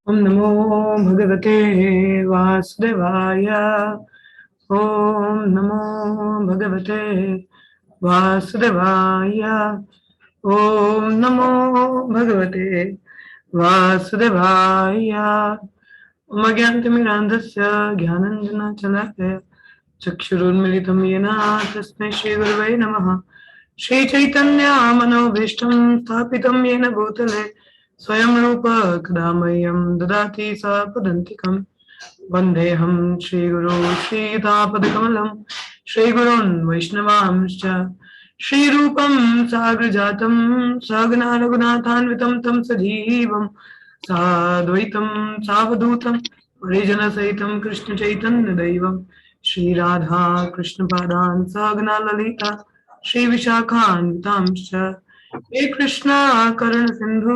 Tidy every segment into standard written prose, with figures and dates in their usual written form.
ओम नमो भगवते वासुदेवाय। ओम नमो भगवते वासुदेवाय। ओम नमो भगवते वासुदेवाय। ओम अज्ञानतिमिरान्धस्य ज्ञानाञ्जनशलाकया चक्षुरुन्मिलितं येन तस्मै श्रीगुरवे नमः। श्रीचैतन्यमनोभीष्टं स्थापितं येन भूतले स्वयं रूप कदा मह्यं ददाति स्वपदान्तिकं। वन्देऽहं श्रीगुरो श्रीयुतापदकमलं श्रीगुरोन् वैष्णवांश्च श्रीरूपं साग्रजातं सहगना रघुनाथान्वितं तं सजीवं साद्वैतं सावधूतं परिजनसहितं कृष्णचैतन्यदैवं श्रीराधा कृष्णपादान् सहगना ललिता श्रीविशाखान्वितांश्च हे कृष्णा करुण सिंधु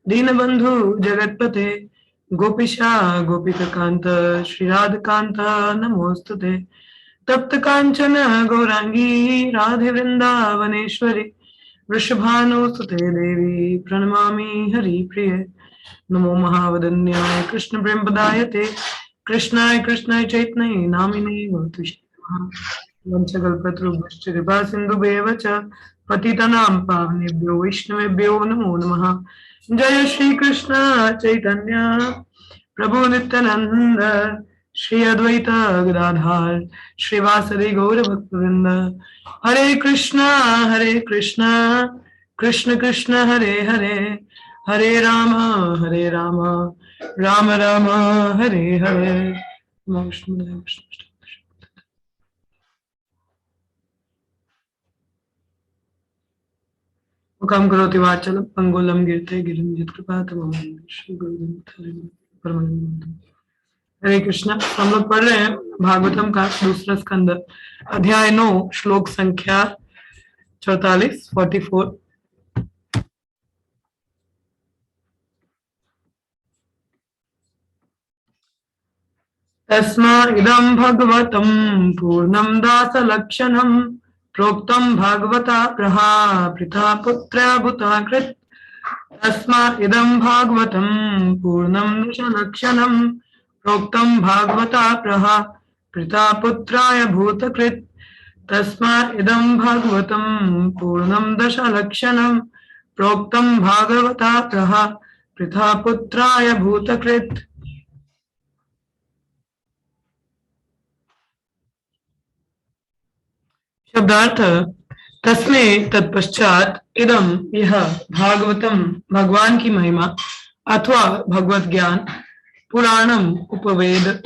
दीनबंधु जगतपते गोपीशा गोपिकांत श्रीराधकांत नमोस्तुते। तप्त कांचन गौरांगी राधे वृंदावनेश्वरी वृषभानुसुते देवी प्रणमामि हरिप्रिये। नमो महावदन्याय कृष्ण प्रेमपदायते कृष्णाय कृष्णाय चैतन्य नामिने वंशकल्पतरुभ्यश्च कृपा सिन्धुभ्येव च पतितानां पावनेभ्यो वैष्णवेभ्यो नमो नमः। जय श्री कृष्ण चैतन्य प्रभु नित्यानंद श्री अद्वैत गदाधर श्रीवासदि गौर भक्तवृंद। हरे कृष्णा कृष्ण कृष्ण हरे हरे हरे राम राम राम हरे हरे। मुखं करोति वाचालं पंगुलं गिरते गिरिं यत्कृपातमं श्री गुरुदेव। हरे कृष्णा। हम लोग पढ़ रहे हैं भागवतम का दूसरा स्कंद अध्याय 9 श्लोक संख्या 44। तस्मा इदं भगवतं पूर्णं दासलक्षणं प्रोक्तं भागवता प्रहा पुत्र्या भूता कृत। तस्मा इदं भागवतं पूर्णं दशलक्षणं प्रोक्तं भागवता प्रहा पुत्राय भूतकृत। तस्मा इदं भागवतं पूर्णं दशलक्षणं प्रोक्तं भागवता प्रहा पुत्राय भूतकृत। शब्दार्थ तस्मे तत्पश्चात इदम यह भागवतम भगवान की महिमा अथवा भगवत ज्ञान पुराणम उपवेद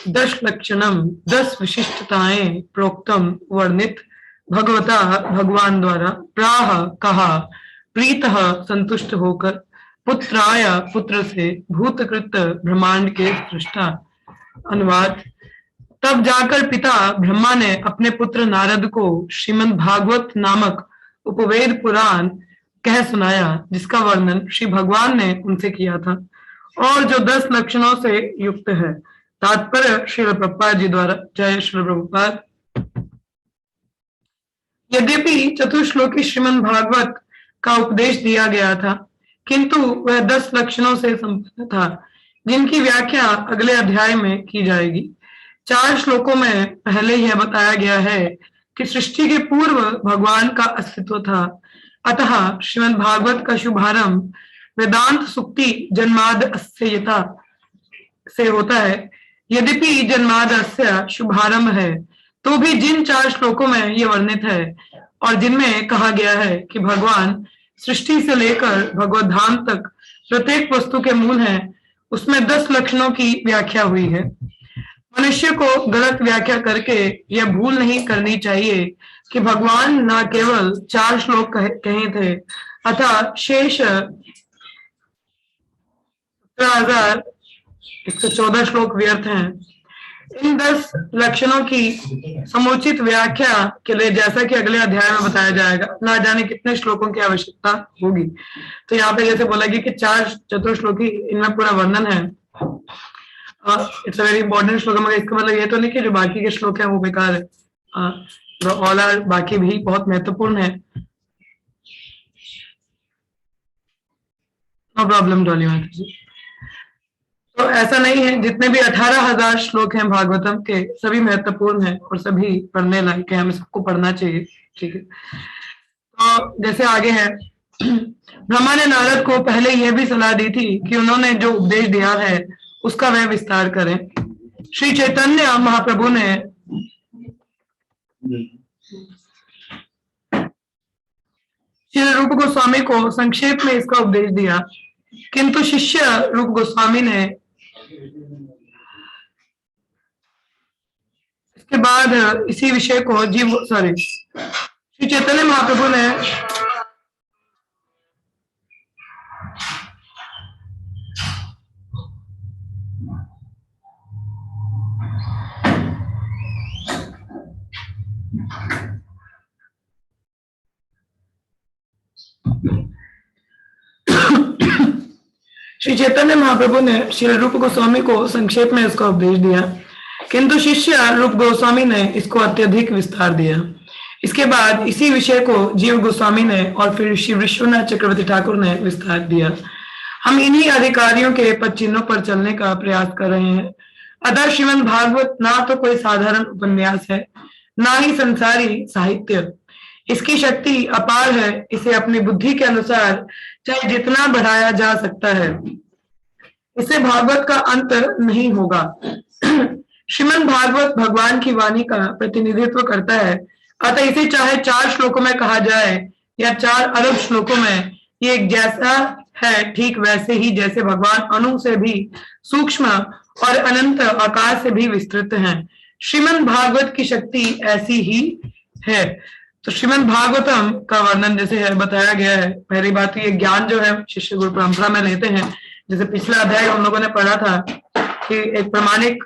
10 लक्षणम 10 विशिष्टताएं प्रोक्तम वर्णित भगवता भगवान द्वारा प्राह कहा प्रीतः संतुष्ट होकर पुत्राय पुत्र से भूतकृत ब्रह्मांड के सृष्टा। अनुवाद तब जाकर पिता ब्रह्मा ने अपने पुत्र नारद को श्रीमद् भागवत नामक उपवेद पुराण कह सुनाया जिसका वर्णन श्री भगवान ने उनसे किया था और जो 10 लक्षणों से युक्त है। तात्पर्य श्रील प्रभुपाद जी द्वारा। जय श्री प्रभुपाद। यद्यपि चतुश्लोकी श्रीमद् भागवत का उपदेश दिया गया था किंतु वह 10 लक्षणों से संपन्न था जिनकी व्याख्या अगले अध्याय में की जाएगी। 4 श्लोकों में पहले यह बताया गया है कि सृष्टि के पूर्व भगवान का अस्तित्व था। अतः श्रीमद् भागवत का शुभारंभ वेदांत सुक्ति जन्मादस्यता से होता है। यद्यपि जन्मादस्य शुभारंभ है तो भी जिन 4 श्लोकों में यह वर्णित है और जिनमें कहा गया है कि भगवान सृष्टि से लेकर भगवत धाम तक प्रत्येक वस्तु के मूल है उसमें 10 लक्षणों की व्याख्या हुई है। मनुष्य को गलत व्याख्या करके यह भूल नहीं करनी चाहिए कि भगवान न केवल 4 श्लोक कहे थे अतः शेष 17,114 श्लोक व्यर्थ हैं। इन 10 लक्षणों की समुचित व्याख्या के लिए जैसा कि अगले अध्याय में बताया जाएगा ना जाने कितने श्लोकों की आवश्यकता होगी। तो यहाँ पे जैसे बोला गया कि 4 चतुर्श्लोकी इनमें पूरा वर्णन है। इट्स अ वेरी इंपॉर्टेंट श्लोक। मगर इसका मतलब ये तो नहीं कि जो बाकी के श्लोक हैं वो बेकार है। ऑल आर बाकी भी बहुत महत्वपूर्ण है। नो प्रॉब्लम डॉली माता जी। तो ऐसा नहीं है, जितने भी 18,000 श्लोक हैं भागवतम के सभी महत्वपूर्ण हैं और सभी पढ़ने लायक है, हमें सबको पढ़ना चाहिए। ठीक है, तो जैसे आगे है, ब्रह्मा ने नारद को पहले यह भी सलाह दी थी कि उन्होंने जो उपदेश दिया है उसका वह विस्तार करें। श्री चैतन्य महाप्रभु ने श्री रूप गोस्वामी को संक्षेप में इसका उपदेश दिया, किंतु शिष्य रूप गोस्वामी ने इसके बाद इसी विषय को श्री चैतन्य महाप्रभु ने श्री चैतन्य महाप्रभु ने श्री रूप गोस्वामी को संक्षेप में इसका उपदेश दिया, किंतु शिष्य रूप गोस्वामी ने इसको अत्यधिक विस्तार दिया। इसके बाद इसी विषय को जीव गोस्वामी ने और फिर श्री विश्वनाथ चक्रवर्ती ठाकुर ने विस्तार दिया। हम इन्हीं अधिकारियों के पद चिन्हों पर चलने का प्रयास कर रहे हैं। अतः श्रीमद् भागवत ना तो कोई साधारण उपन्यास है, ना ही संसारी साहित्य। इसकी शक्ति अपार है, इसे अपनी बुद्धि के अनुसार चाहे जितना बढ़ाया जा सकता है, इससे भागवत का अंत नहीं होगा। श्रीमद् भागवत भगवान की वाणी का प्रतिनिधित्व करता है, अतः इसे चाहे 4 श्लोकों में कहा जाए या 4 अरब श्लोकों में, ये एक जैसा है ठीक वैसे ही जैसे भगवान अणु से भी सूक्ष्म और अनंत आकाश से भी विस्तृत हैं। श्रीमद् भागवत की शक्ति ऐसी ही है। तो श्रीमद् भागवतम का वर्णन जैसे है बताया गया है। पहली बात ये ज्ञान जो है शिष्य गुरु परंपरा में लेते हैं, जैसे पिछला अध्याय हम लोगों ने पढ़ा था कि एक प्रामाणिक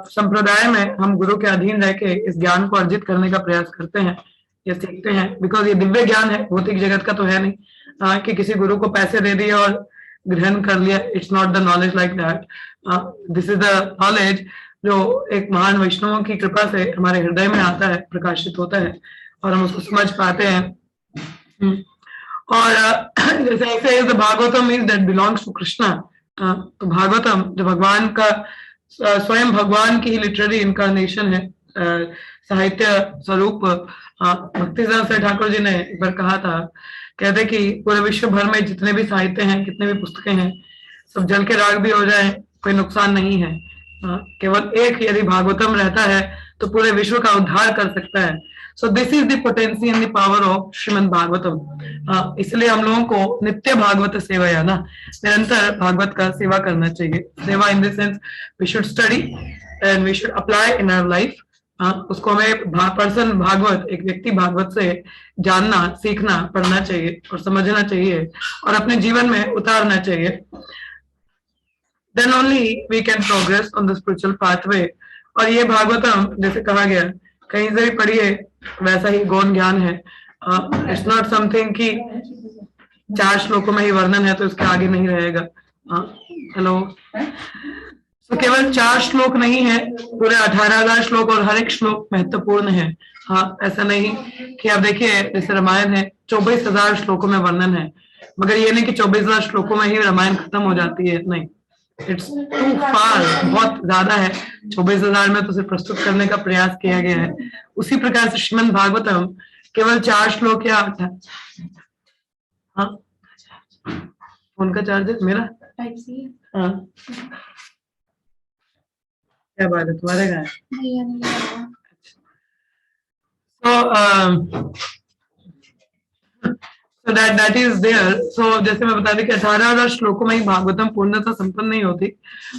संप्रदाय में हम गुरु के अधीन रह के इस ज्ञान को अर्जित करने का प्रयास करते हैं या सीखते हैं, बिकॉज ये दिव्य ज्ञान है, भौतिक जगत का तो है नहीं कि किसी गुरु को पैसे दे दिए और ग्रहण कर लिया। It's not the knowledge like that, this is the knowledge जो एक महान वैष्णवों की कृपा से हमारे हृदय में आता है, प्रकाशित होता है और हम उसको समझ पाते हैं। और जैसे ऐसे Bhagavatam is that belongs to Krishna. तो भागवतम जो भगवान का स्वयं भगवान की ही लिटरेरी इनकारनेशन है, साहित्य स्वरूप। भक्तिदास ठाकुर जी ने एक बार कहा था, कहते कि पूरे विश्व भर में जितने भी साहित्य हैं, कितने भी पुस्तकें हैं, सब जल के राग भी हो जाए कोई नुकसान नहीं है। केवल एक यदि भागवतम रहता है तो पूरे विश्व का उद्धार कर सकता है। So this is the potency and the power of Shrimad Bhagavatam. इसलिए हम लोगों को नित्य भागवत सेवा या ना निरंतर भागवत का सेवा करना चाहिए। सेवा in the sense we should study and we should apply in our life. उसको हमें पर्सन भागवत, एक व्यक्ति भागवत से जानना, सीखना, पढ़ना चाहिए और समझना चाहिए और अपने जीवन में उतारना चाहिए। Then only we can progress on the spiritual pathway। और ये भागवतम जैसे कहा गया, कहीं से भी पढ़िए वैसा ही गौण ज्ञान है। इट्स नॉट समथिंग कि 4 श्लोकों में ही वर्णन है तो इसके आगे नहीं रहेगा। हेलो, तो केवल 4 श्लोक नहीं है, पूरे 18,000 श्लोक और हर एक श्लोक महत्वपूर्ण है। ऐसा नहीं कि आप देखिए जैसे रामायण है 24,000 श्लोकों में वर्णन है, मगर ये नहीं कि 24,000 श्लोकों में ही रामायण खत्म हो जाती है, नहीं, इट्स टू फार, बहुत ज्यादा है। 24,000 में तो सिर्फ प्रस्तुत करने का प्रयास किया गया है। उसी प्रकार से श्रीमद् भागवतम केवल 4 श्लोक या फोन का चार्जर मेरा टाइप सी है। क्या बात है, तुम्हारे घर? So that is there। So जैसे मैं बता दें कि 18,000 श्लोकों में ही भागवतम पूर्णतः संपन्न नहीं होती,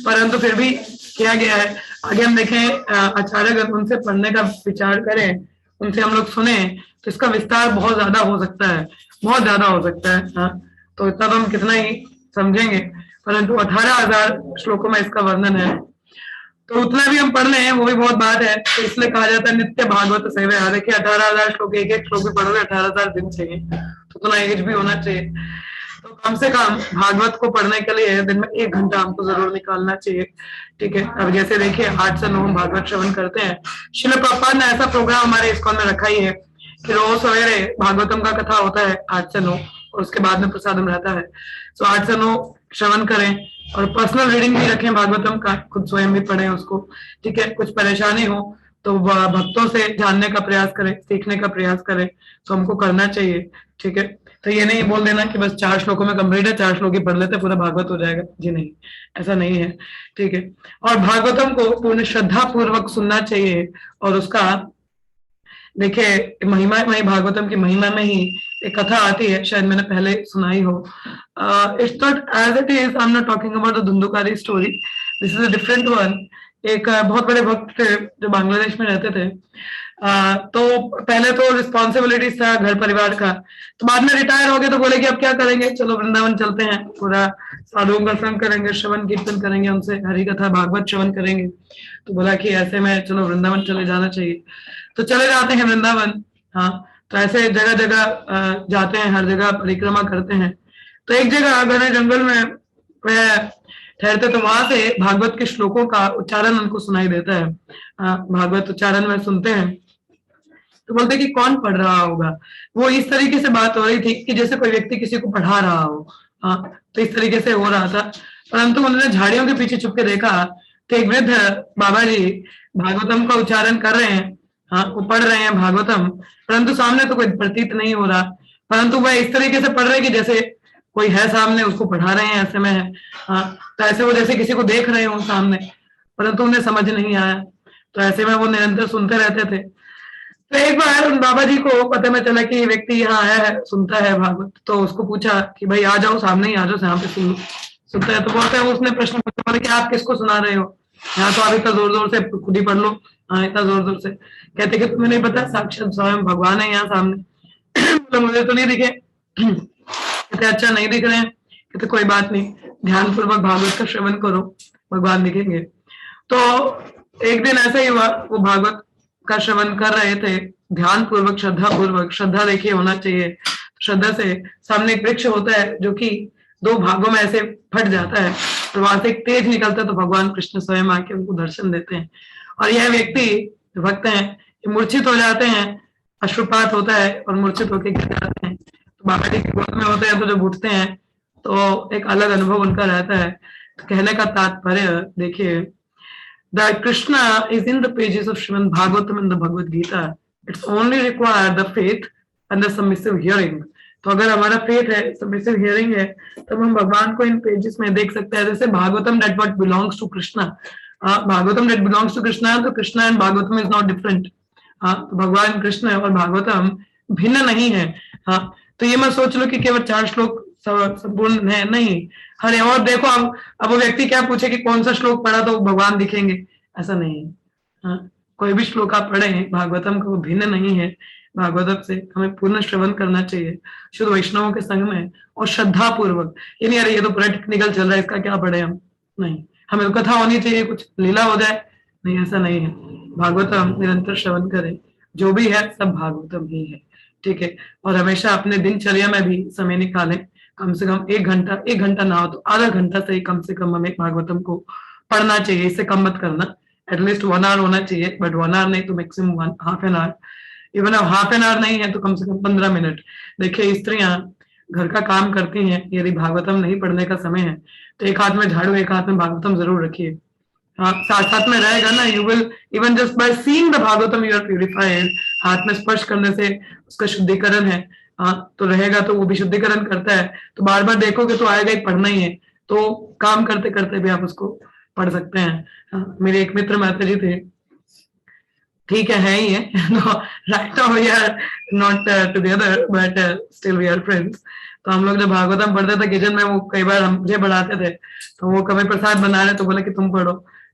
परंतु फिर भी किया गया है। आगे हम देखें आचार्य अगर उनसे पढ़ने का विचार करें, उनसे हम लोग सुने तो इसका विस्तार बहुत ज्यादा हो सकता है, बहुत ज्यादा हो सकता है। तो इतना तो हम कितना ही समझेंगे, परंतु 18,000 श्लोकों में इसका वर्णन है, तो उतना भी हम पढ़ लें वो भी बहुत बात है। तो इसलिए कहा जाता है नित्य भागवत सेवा। देखिए 18,000 श्लोक, एक श्लोक भी पढ़ रहे 18,000 दिन चाहिए, तो उतना एज भी होना चाहिए। तो कम से कम भागवत को पढ़ने के लिए दिन में 1 घंटा हमको जरूर निकालना चाहिए। ठीक है, अब जैसे देखिए 8 से 9 हम भागवत श्रवण करते हैं। श्रील प्रभुपाद ने ऐसा प्रोग्राम हमारे इस्कॉन में रखा ही है कि रोज सवेरे भागवतम का कथा होता है 8 से 9, और उसके बाद में प्रसादम रहता है। सो 8 से 9 श्रवण करें और पर्सनल रीडिंग भी रखें भागवतम का, खुद स्वयं भी पढ़ें उसको। ठीक है, कुछ परेशानी हो तो भक्तों से जानने का प्रयास करें, सीखने का प्रयास करें, तो हमको करना चाहिए। ठीक है, तो ये नहीं बोल देना कि बस 4 श्लोकों में कंप्लीट है, 4 श्लोक ही पढ़ लेते पूरा भागवत हो जाएगा, जी नहीं, ऐसा नहीं है। ठीक है, और भागवतम को पूर्ण श्रद्धा पूर्वक सुनना चाहिए। और उसका देखिए महिमा, वही भागवतम की महिमा में ही एक कथा आती है, शायद मैंने पहले सुनाई हो। It's not as it is, I am not talking about the Dhundhukari story, this is a different one. एक बहुत बड़े भक्त थे जो बांग्लादेश में रहते थे। तो पहले तो रिस्पॉन्सिबिलिटीज था घर परिवार का, तो बाद में रिटायर हो गए तो बोले कि अब क्या करेंगे, चलो वृंदावन चलते हैं, पूरा साधुओं का संग करेंगे, श्रवण कीर्तन करेंगे, उनसे हरि कथा भागवत श्रवण करेंगे। तो बोला कि ऐसे में चलो वृंदावन चले जाना चाहिए, तो चले जाते हैं वृंदावन। हाँ, तो ऐसे जगह जगह जाते हैं, हर जगह परिक्रमा करते हैं। तो एक जगह घने जंगल में वह ठहरते, तो वहां से भागवत के श्लोकों का उच्चारण उनको सुनाई देता है। भागवत उच्चारण में सुनते हैं तो बोलते कि कौन पढ़ रहा होगा। वो इस तरीके से बात हो रही थी कि जैसे कोई व्यक्ति किसी को पढ़ा रहा हो। हाँ, तो इस तरीके से हो रहा था। परंतु उन्होंने झाड़ियों के पीछे छुप के देखा तो एक वृद्ध बाबा जी भागवतम का उच्चारण कर रहे हैं। हाँ, वो पढ़ रहे हैं भागवतम, परंतु सामने तो कोई प्रतीत नहीं हो रहा, परंतु वह इस तरीके से पढ़ रहे कि जैसे कोई है सामने, उसको पढ़ा रहे हैं ऐसे में है। हाँ, तो ऐसे वो जैसे किसी को देख रहे हो सामने, परंतु उन्हें समझ नहीं आया। तो ऐसे में वो निरंतर सुनते रहते थे। तो एक बार उन बाबा जी को पता में चला कि ये व्यक्ति यहाँ आया है, सुनता है भागवत, तो उसको पूछा कि भाई आ जाओ, सामने ही आ जाओ, यहाँ पे सुन सुनता है। तो बोलते हैं, उसने प्रश्न पूछा कि आप किसको सुना रहे हो, यहाँ तो आप इतना जोर जोर से खुद ही पढ़ लो। हाँ, इतना जोर जोर से। कहते कि तुम्हें नहीं पता साक्षात स्वयं भगवान है यहाँ सामने। तो मुझे तो नहीं दिखे। कहते अच्छा नहीं दिख रहे हैं, कहते कोई बात नहीं, ध्यान पूर्वक भागवत का श्रवण करो, भगवान दिखेंगे। तो एक दिन ऐसा ही हुआ, वो भागवत का श्रवण कर रहे थे ध्यान पूर्वक, श्रद्धा पूर्वक। श्रद्धा देखिए होना चाहिए, श्रद्धा से सामने एक वृक्ष होता है जो कि 2 भागों में ऐसे फट जाता है, और वहां से एक तेज निकलता है, तो भगवान कृष्ण स्वयं आके उनको दर्शन देते हैं। और यह व्यक्ति भक्त हैं, मूर्छित हो जाते हैं, अश्रुपात होता है और मूर्छित होकर गिर जाते हैं। तो बाबा जी की गोद में होते हैं, तो जब उठते हैं तो एक अलग अनुभव उनका रहता है। तो कहने का तात्पर्य देखिए, that Krishna is in the pages of Srimad Bhagavatam and the Bhagavad Gita. It's only required the faith and the submissive hearing. तो अगर हमारा फेथ है, सबमिसिव हियरिंग है, तब हम भगवान को इन पेजेस में देख सकते हैं। जैसे Bhagavatam that what belongs to Krishna, Bhagavatam that belongs to Krishna, तो Krishna and Bhagavatam is not different. तो भगवान कृष्ण और भागवतम भिन्न नहीं है। हाँ, तो ये मत सोच लो कि केवल 4 श्लोक संपूर्ण है, नहीं। अरे और देखो, अब वो व्यक्ति क्या पूछे कि कौन सा श्लोक पढ़ा तो भगवान दिखेंगे, ऐसा नहीं है। हाँ, कोई भी श्लोक आप पढ़े भागवतम का वो भिन्न नहीं है भागवतम से। हमें पूर्ण श्रवण करना चाहिए शुद्ध वैष्णवों के संग में और श्रद्धा पूर्वक। ये नहीं अरे ये तो पूरा टेक्निकल चल रहा है, इसका क्या पढ़े हम, नहीं। हमें तो कथा होनी चाहिए, कुछ लीला हो जाए, नहीं, ऐसा नहीं है। भागवतम निरंतर श्रवण करें, जो भी है सब भागवतम ही है। ठीक है, और हमेशा अपने दिनचर्या में भी समय निकालें, कम से कम 1 घंटा ना हो तो आधा घंटा से ही कम से कम हमें भागवतम को पढ़ना चाहिए। इससे कम मत करना, एटलीस्ट 1 आवर होना चाहिए, बट 1 आवर नहीं तो maximum half an hour. Even अब हाफ एन आवर नहीं है तो कम से कम 15 मिनट। देखिए स्त्रियां घर का काम करती हैं, यदि भागवतम नहीं पढ़ने का समय है तो एक हाथ में झाड़ू, एक हाथ में भागवतम जरूर रखिए। हाँ, साथ साथ में रहेगा ना, you will even just by seeing the Bhagavatam you are purified. हाथ में स्पर्श करने से उसका शुद्धिकरण है। हाँ, तो रहेगा तो वो भी शुद्धिकरण करता है, तो बार बार देखोगे तो आएगा ही, पढ़ना ही है, तो काम करते करते भी आप उसको पढ़ सकते हैं। हाँ, मेरे एक मित्र माता जी थे, ठीक है ही है, right now we are not together but still we are friends. तो हम लोग जब भागवतम पढ़ते थे किचन में, वो कई बार मुझे बढ़ाते थे, तो वो कभी प्रसाद बना रहे तो बोले कि तुम पढ़ो,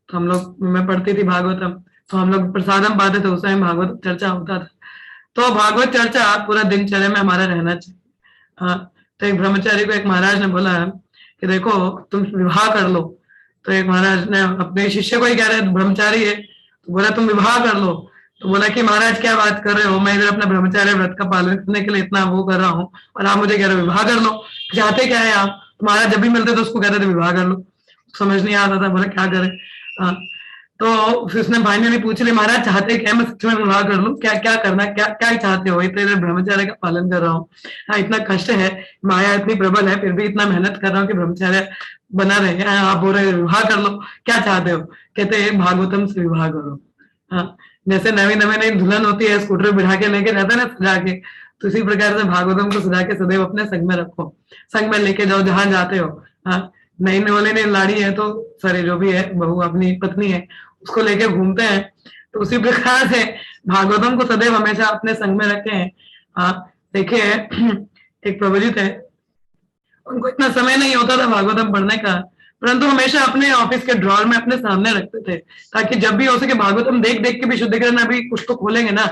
तो हम लोग, मैं पढ़ती थी भागवतम, तो हम लोग प्रसादम पाते थे, उस टाइम भागवत चर्चा होता था। तो भागवत चर्चा पूरा दिनचर्या में हमारा रहना चाहिए। हाँ, तो एक ब्रह्मचारी को एक महाराज ने बोला कि देखो तुम विवाह कर लो। तो एक महाराज ने अपने शिष्य को ही कह रहे, ब्रह्मचारी है, तो बोला तुम विवाह कर लो। तो बोला कि महाराज क्या बात कर रहे हो, मैं इधर अपना ब्रह्मचार्य व्रत का पालन करने के लिए इतना वो कर रहा हूँ और आप मुझे कह रहे हो विवाह कर लो, चाहते क्या है आप। तो महाराज जब भी मिलते तो उसको कहते थे विवाह कर लो, समझ नहीं आता था, बोला क्या करे। तो फिर उसने फाइनली पूछ लिया, महाराज चाहते क्या है, मैं सच में विवाह कर लूं, क्या क्या करना, क्या क्या चाहते हो? इतने ब्रह्मचर्य का पालन कर रहा हूँ, हाँ इतना कष्ट है, माया इतनी प्रबल है, फिर भी इतना मेहनत कर रहा हूँ कि ब्रह्मचर्य बना रहे हैं, आप बोल रहे विवाह कर लो, क्या चाहते हो? कहते हैं भागवतम से विवाह करो। हाँ, जैसे नवी नवी नई दुल्हन होती है, स्कूटर बिठा के लेके जाता है ना सजा के, तो इसी प्रकार से भागवतम को सजा के सदैव अपने संग में रखो, संग में लेके जाओ जहां जाते हो। हाँ, नई नवले ने लाड़ी है तो सॉरी जो भी है बहू अपनी पत्नी है उसको लेके घूमते हैं, तो उसी प्रकार से भागवतम को सदैव हमेशा अपने संग में रखे हैं। हाँ, देखिए एक प्रभु जी थे, उनको इतना समय नहीं होता था भागवतम पढ़ने का, परंतु हमेशा अपने ऑफिस के ड्रॉर में अपने सामने रखते थे, ताकि जब भी हो सके भागवतम देख देख के भी शुद्धिकरण अभी कुछ तो खोलेंगे ना,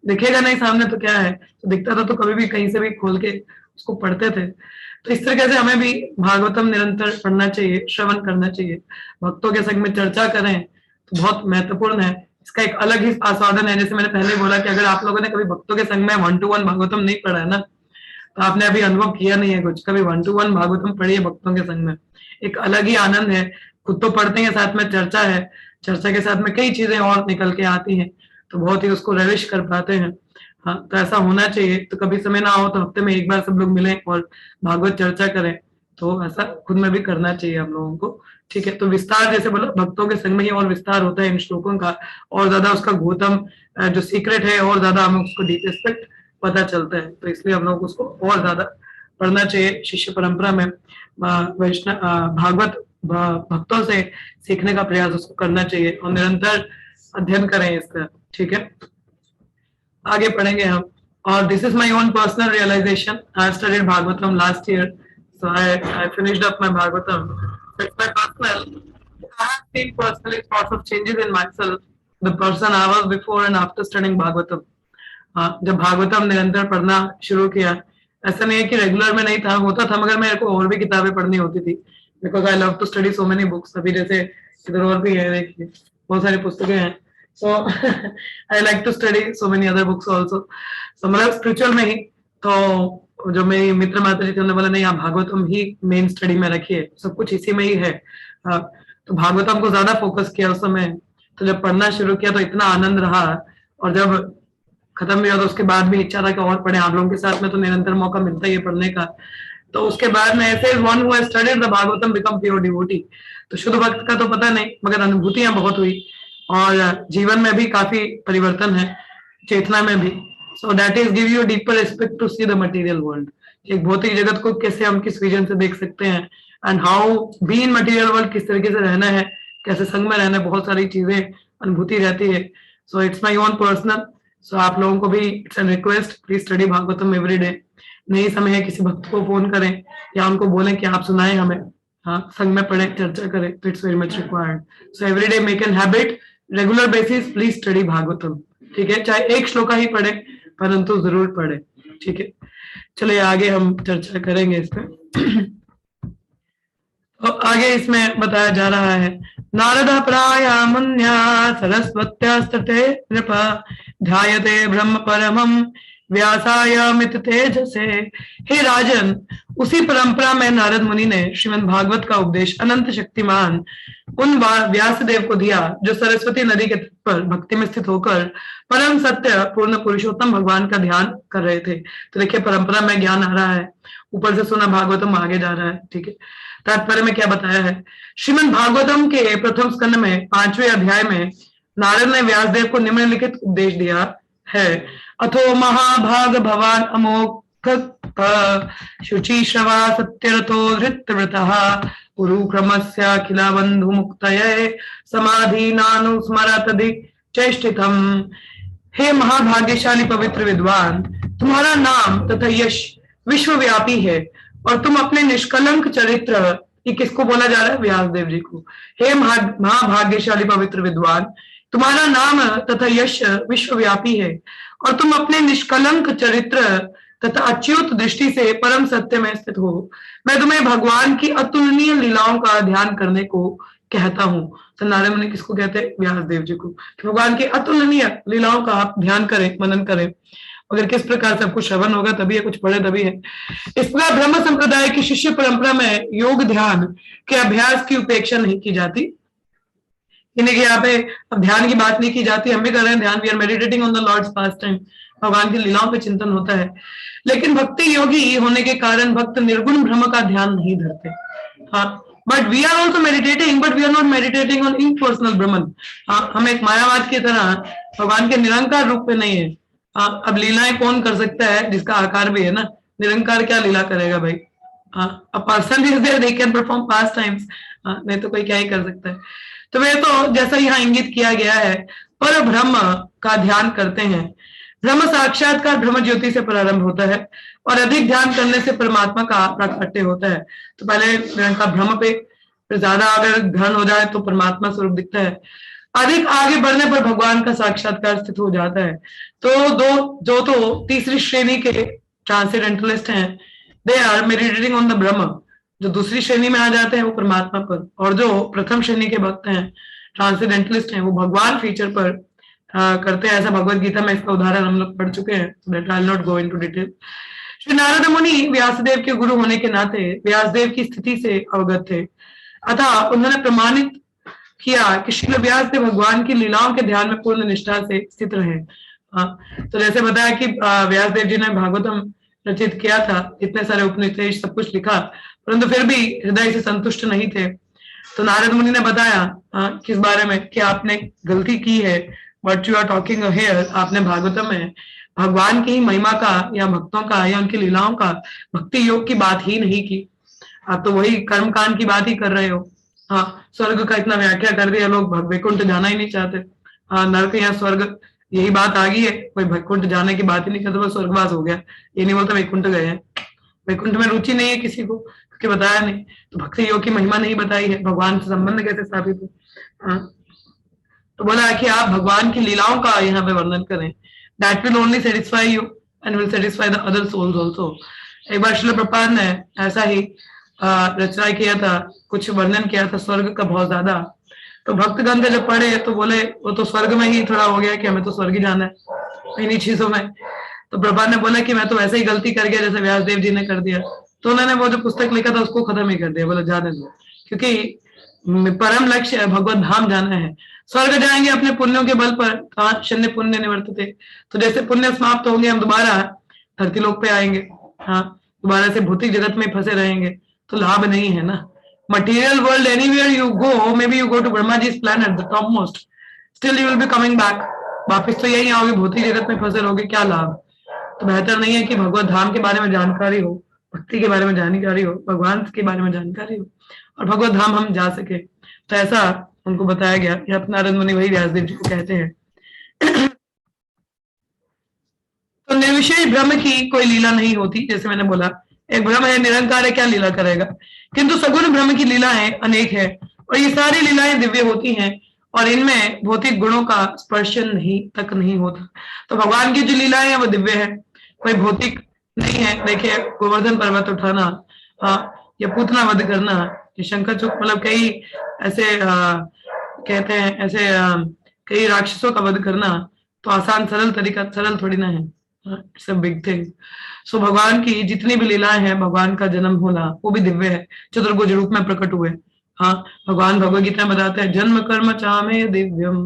दिखेगा नहीं सामने तो क्या है, तो दिखता था तो कभी भी कहीं से भी खोल के उसको पढ़ते थे। तो इस तरीके से हमें भी भागवतम निरंतर पढ़ना चाहिए, श्रवण करना चाहिए, भक्तों के संग में चर्चा करें तो बहुत महत्वपूर्ण है। इसका एक अलग ही आस्वादन है, जैसे मैंने पहले बोला कि अगर आप लोगों ने कभी भक्तों के संग में 1-to-1 भागवतम नहीं पढ़ा है ना, तो आपने अभी अनुभव किया नहीं है कुछ, कभी 1-to-1 भागवतम पढ़िए भक्तों के संग में, एक अलग ही आनंद है। खुद तो पढ़ते हैं, साथ में चर्चा है, चर्चा के साथ में कई चीजें और निकल के आती हैं, तो बहुत ही उसको रेविश कर पाते हैं। हाँ, तो ऐसा होना चाहिए। तो कभी समय ना हो तो हफ्ते में एक बार सब लोग मिलें और भागवत चर्चा करें, तो ऐसा खुद में भी करना चाहिए हम लोगों को। ठीक है, तो विस्तार जैसे बोला भक्तों के संग में ही और विस्तार होता है इन श्लोकों का, और ज्यादा उसका गौतम जो सीक्रेट है और ज्यादा हमें उसको डीप एस्पेक्ट पता चलता है, तो इसलिए हम लोग उसको और ज्यादा पढ़ना चाहिए। शिष्य परंपरा में वैष्णव भागवत भक्तों से सीखने का प्रयास उसको करना चाहिए और निरंतर अध्ययन करें इसका। ठीक है, आगे पढ़ेंगे हम। और this is my own personal realization, I studied Bhagavatam last year, so I finished up my Bhagavatam. It's my personal. I have seen personally lots of changes in myself, the person I was before and after studying Bhagavatam. हाँ, जब भागवतम निरंतर पढ़ना शुरू किया, ऐसा नहीं है कि रेगुलर में नहीं था, होता था, मगर मेरे को और भी किताबें पढ़नी होती थी, because I love to study so many books. अभी जैसे इधर और भी है, देखिए बहुत सारी पुस्तकें हैं, so I like to study so many other books also. तो मतलब स्पिरिचुअल में ही, तो जो मेरी मित्र माता जी थी उन्होंने बोला नहीं आप भागवतम ही मेन स्टडी में रखिए, सब कुछ इसी में ही है। तो भागवतम को ज्यादा फोकस किया उस समय। तो जब पढ़ना शुरू किया तो इतना आनंद रहा, और जब खत्म भी हुआ तो उसके बाद भी इच्छा था कि और पढ़े, आप लोगों के साथ में तो निरंतर मौका मिलता ही है पढ़ने का। तो उसके बाद में ऐसे one who has studied the Bhagavatam become pure devotee. तो शुद्ध भक्त का तो पता नहीं, मगर अनुभूतियां बहुत हुई और जीवन में भी काफी परिवर्तन है, चेतना में भी। So that is give you deeper respect to see the material world, एक भौतिक जगत को कैसे हम किस विजन से देख सकते हैं, and how be in material world, किस तरीके से रहना है, कैसे संग में रहना है, बहुत सारी चीजें अनुभूति रहती है। So it's my own personal. So आप लोगों को भी it's an request, please study Bhagavatam every day. नहीं समय है किसी भक्त को फोन करें या उनको बोलें कि आप सुनाएं हमें, हाँ संग में पढ़ें, चर्चा करें, तो it's very much required. So every day make an habit, regular basis please study Bhagavatam. ठीक है, चाहे एक श्लोका ही पढ़े परंतु जरूर पढ़े। ठीक है, चलिए आगे हम चर्चा करेंगे इस पे। तो आगे इसमें बताया जा रहा है, नारद प्रायामन्या सरस्वत्यास्तटे नृप ध्यायते ब्रह्म परमं व्यासाय मित तेजसे। हे राजन, उसी परंपरा में नारद मुनि ने श्रीमद् भागवत का उपदेश अनंत शक्तिमान उन व्यास देव को दिया जो सरस्वती नदी के तट पर भक्ति में स्थित होकर परम सत्य पूर्ण पुरुषोत्तम भगवान का ध्यान कर रहे थे। तो देखिए परंपरा में ज्ञान आ रहा है, ऊपर से सुना भागवतम आगे जा रहा है। ठीक है, तात्पर्य में क्या बताया है, श्रीमद् भागवतम के प्रथम स्कंद में 5वें अध्याय में नारद ने व्यासदेव को निम्नलिखित उपदेश दिया है। अथो महाभाग भवान अमोघ शुचि श्रवा सत्यरथो धृतव्रतः कुरुक्रमस्याखिला बंधु मुक्तये समाधीनानुस्मरत चेष्टितम। हे महाभाग्यशाली पवित्र विद्वान, तुम्हारा नाम तथा यश विश्वव्यापी है और तुम अपने निष्कलंक चरित्र, ये किसको बोला जा रहा है, व्यासदेव जी को। हे महाभाग्यशाली पवित्र विद्वान, तुम्हारा नाम तथा यश विश्वव्यापी है और तुम अपने निष्कलंक चरित्र तथा अच्युत दृष्टि से परम सत्य में स्थित हो। मैं तुम्हें भगवान की अतुलनीय लीलाओं का ध्यान करने को कहता हूँ। तो नारद मुनि किसको कहते हैं, व्यासदेव जी को, कि भगवान की अतुलनीय लीलाओं का आप ध्यान करें, मनन करें। अगर किस प्रकार से कुछ श्रवण होगा तभी है, कुछ पढ़े तभी है। इस प्रकार ब्रह्म संप्रदाय की शिष्य परंपरा में योग ध्यान के अभ्यास की उपेक्षा नहीं की जाती। इन्हें यहाँ पे अब ध्यान की बात नहीं की जाती, हम भी कर रहे हैं ध्यान, we are meditating on the lord's pastime, भगवान की लीलाओं पे चिंतन होता है। लेकिन भक्ति योगी होने के कारण भक्त निर्गुण ब्रह्म का ध्यान नहीं धरते। हाँ, but we are also meditating, but we are not meditating on impersonal Brahman. हाँ, हम एक मायावाद की तरह भगवान के निरंकार रूप में नहीं है। हाँ, अब लीलाएं कौन कर सकता है जिसका आकार भी है ना, निरंकार क्या लीला करेगा भाई। हाँ, a person is there, they can perform pastimes, नहीं तो कोई क्या ही कर सकता है। तो वे तो जैसा यहाँ इंगित किया गया है, पर ब्रह्म का ध्यान करते हैं। ब्रह्म साक्षात्कार ब्रह्म ज्योति से प्रारंभ होता है और अधिक ध्यान करने से परमात्मा का प्राकट्य होता है। तो पहले निरंकार ब्रह्म पे, फिर ज्यादा अगर ध्यान हो जाए तो परमात्मा स्वरूप दिखता है, अधिक आगे बढ़ने पर भगवान का साक्षात्कार स्थित हो जाता है। तो जो तो तीसरी श्रेणी के ट्रांसेंडेंटलिस्ट हैं, they are meditating on the Brahman. जो दूसरी श्रेणी में आ जाते हैं वो परमात्मा पर, और जो प्रथम श्रेणी के भक्त हैं, ट्रांसेंडेंटलिस्ट हैं, वो भगवान फीचर पर करते हैं। ऐसा भगवत गीता में इसका उदाहरण हम लोग पढ़ चुके हैं, so that I will not go into detail। Shri Narad मुनि व्यासदेव के गुरु होने के नाते व्यासदेव की स्थिति से अवगत थे, अतः उन्होंने प्रमाणित किया कि श्री व्यासदेव भगवान की लीलाओं के ध्यान में पूर्ण निष्ठा से स्थित रहे। तो जैसे बताया कि व्यासदेव जी ने भागवतम रचित किया था, इतने सारे उपनिषद सब कुछ लिखा, परंतु फिर भी हृदय से संतुष्ट नहीं थे। तो नारद मुनि ने बताया किस बारे में कि आपने गलती की है, what you are talking here, आपने भागवतम में भगवान की ही महिमा का या भक्तों का या उनकी लीलाओं का भक्ति योग की बात ही नहीं की, आप तो वही कर्म कांड की बात ही कर रहे हो। हाँ, स्वर्ग का इतना व्याख्या कर दिया, लोग वैकुंठ जाना ही नहीं चाहते। हाँ, नरक या स्वर्ग यही बात आ गई है, कोई वैकुंठ जाने की बात ही नहीं करता, बस स्वर्गवास हो गया, ये नहीं बोलता वैकुंठ गए हैं। वैकुंठ में रुचि नहीं है किसी को, क्योंकि बताया नहीं, तो भक्ति योग की महिमा नहीं बताई है, भगवान से संबंध कैसे स्थापित हो। तो बोला कि आप भगवान की लीलाओं का यहाँ पे वर्णन करें, that will only satisfy you and will satisfy the other souls also. एक बार श्रील प्रभुपाद ने ऐसा ही रचना किया था, कुछ वर्णन किया था स्वर्ग का बहुत ज्यादा, तो भक्तगण जब पढ़े तो बोले वो तो स्वर्ग में ही थोड़ा हो गया कि हमें तो स्वर्ग ही जाना है इन्हीं चीजों में। तो प्रभुपाद ने बोला कि मैं तो वैसे ही गलती कर गया जैसे व्यासदेव जी ने कर दिया, तो उन्होंने वो जो पुस्तक लिखा था उसको खत्म ही कर दिया, बोला जाने दो, क्योंकि परम लक्ष्य भगवत धाम जाना है। स्वर्ग जाएंगे अपने पुण्यों के बल पर, कहाँ शून्य पुण्य निवर्तते, तो जैसे पुण्य समाप्त होंगे हम दोबारा धरती लोक पे आएंगे। हाँ, दोबारा से भौतिक जगत में फंसे रहेंगे तो लाभ नहीं है ना। Material world anywhere you go, maybe you go to Brahma ji planet the topmost, still you will be coming back, वापिस तो यही आओगे, भौतिक जगत में फंसे रहोगे, क्या लाभ। तो बेहतर नहीं है कि भगवत धाम के बारे में जानकारी हो, भक्ति के बारे में जानकारी हो, भगवान के बारे में जानकारी हो, और भगवत धाम हम जा सके। तो ऐसा उनको बताया गया। नारद मुनि वही व्यासदेव जी को कहते हैं। तो निर्विशेष ब्रह्म की कोई लीला नहीं होती, जैसे मैंने बोला एक ब्रह्म है, निरंकार है, क्या लीला करेगा, किंतु सगुण ब्रह्म की लीलाएं अनेक है, और ये सारी लीलाएं दिव्य होती हैं और इनमें भौतिक गुणों का स्पर्श नहीं होता। तो भगवान की जो लीलाएं हैं वो दिव्य है, कोई भौतिक नहीं है। देखिए गोवर्धन पर्वत उठाना, या पूतना वध करना, ये शंकर चूक मतलब कई ऐसे कहते हैं ऐसे कई राक्षसों का वध करना तो आसान सरल तरीका, सरल थोड़ी ना है, इट्स अ बिग थिंग। सो भगवान की जितनी भी लीलाएं हैं, भगवान का जन्म होना वो भी दिव्य है, चतुर्भुज रूप में प्रकट हुए। हाँ, भगवान भगवत गीता में बताते हैं जन्म कर्म चामे दिव्यम,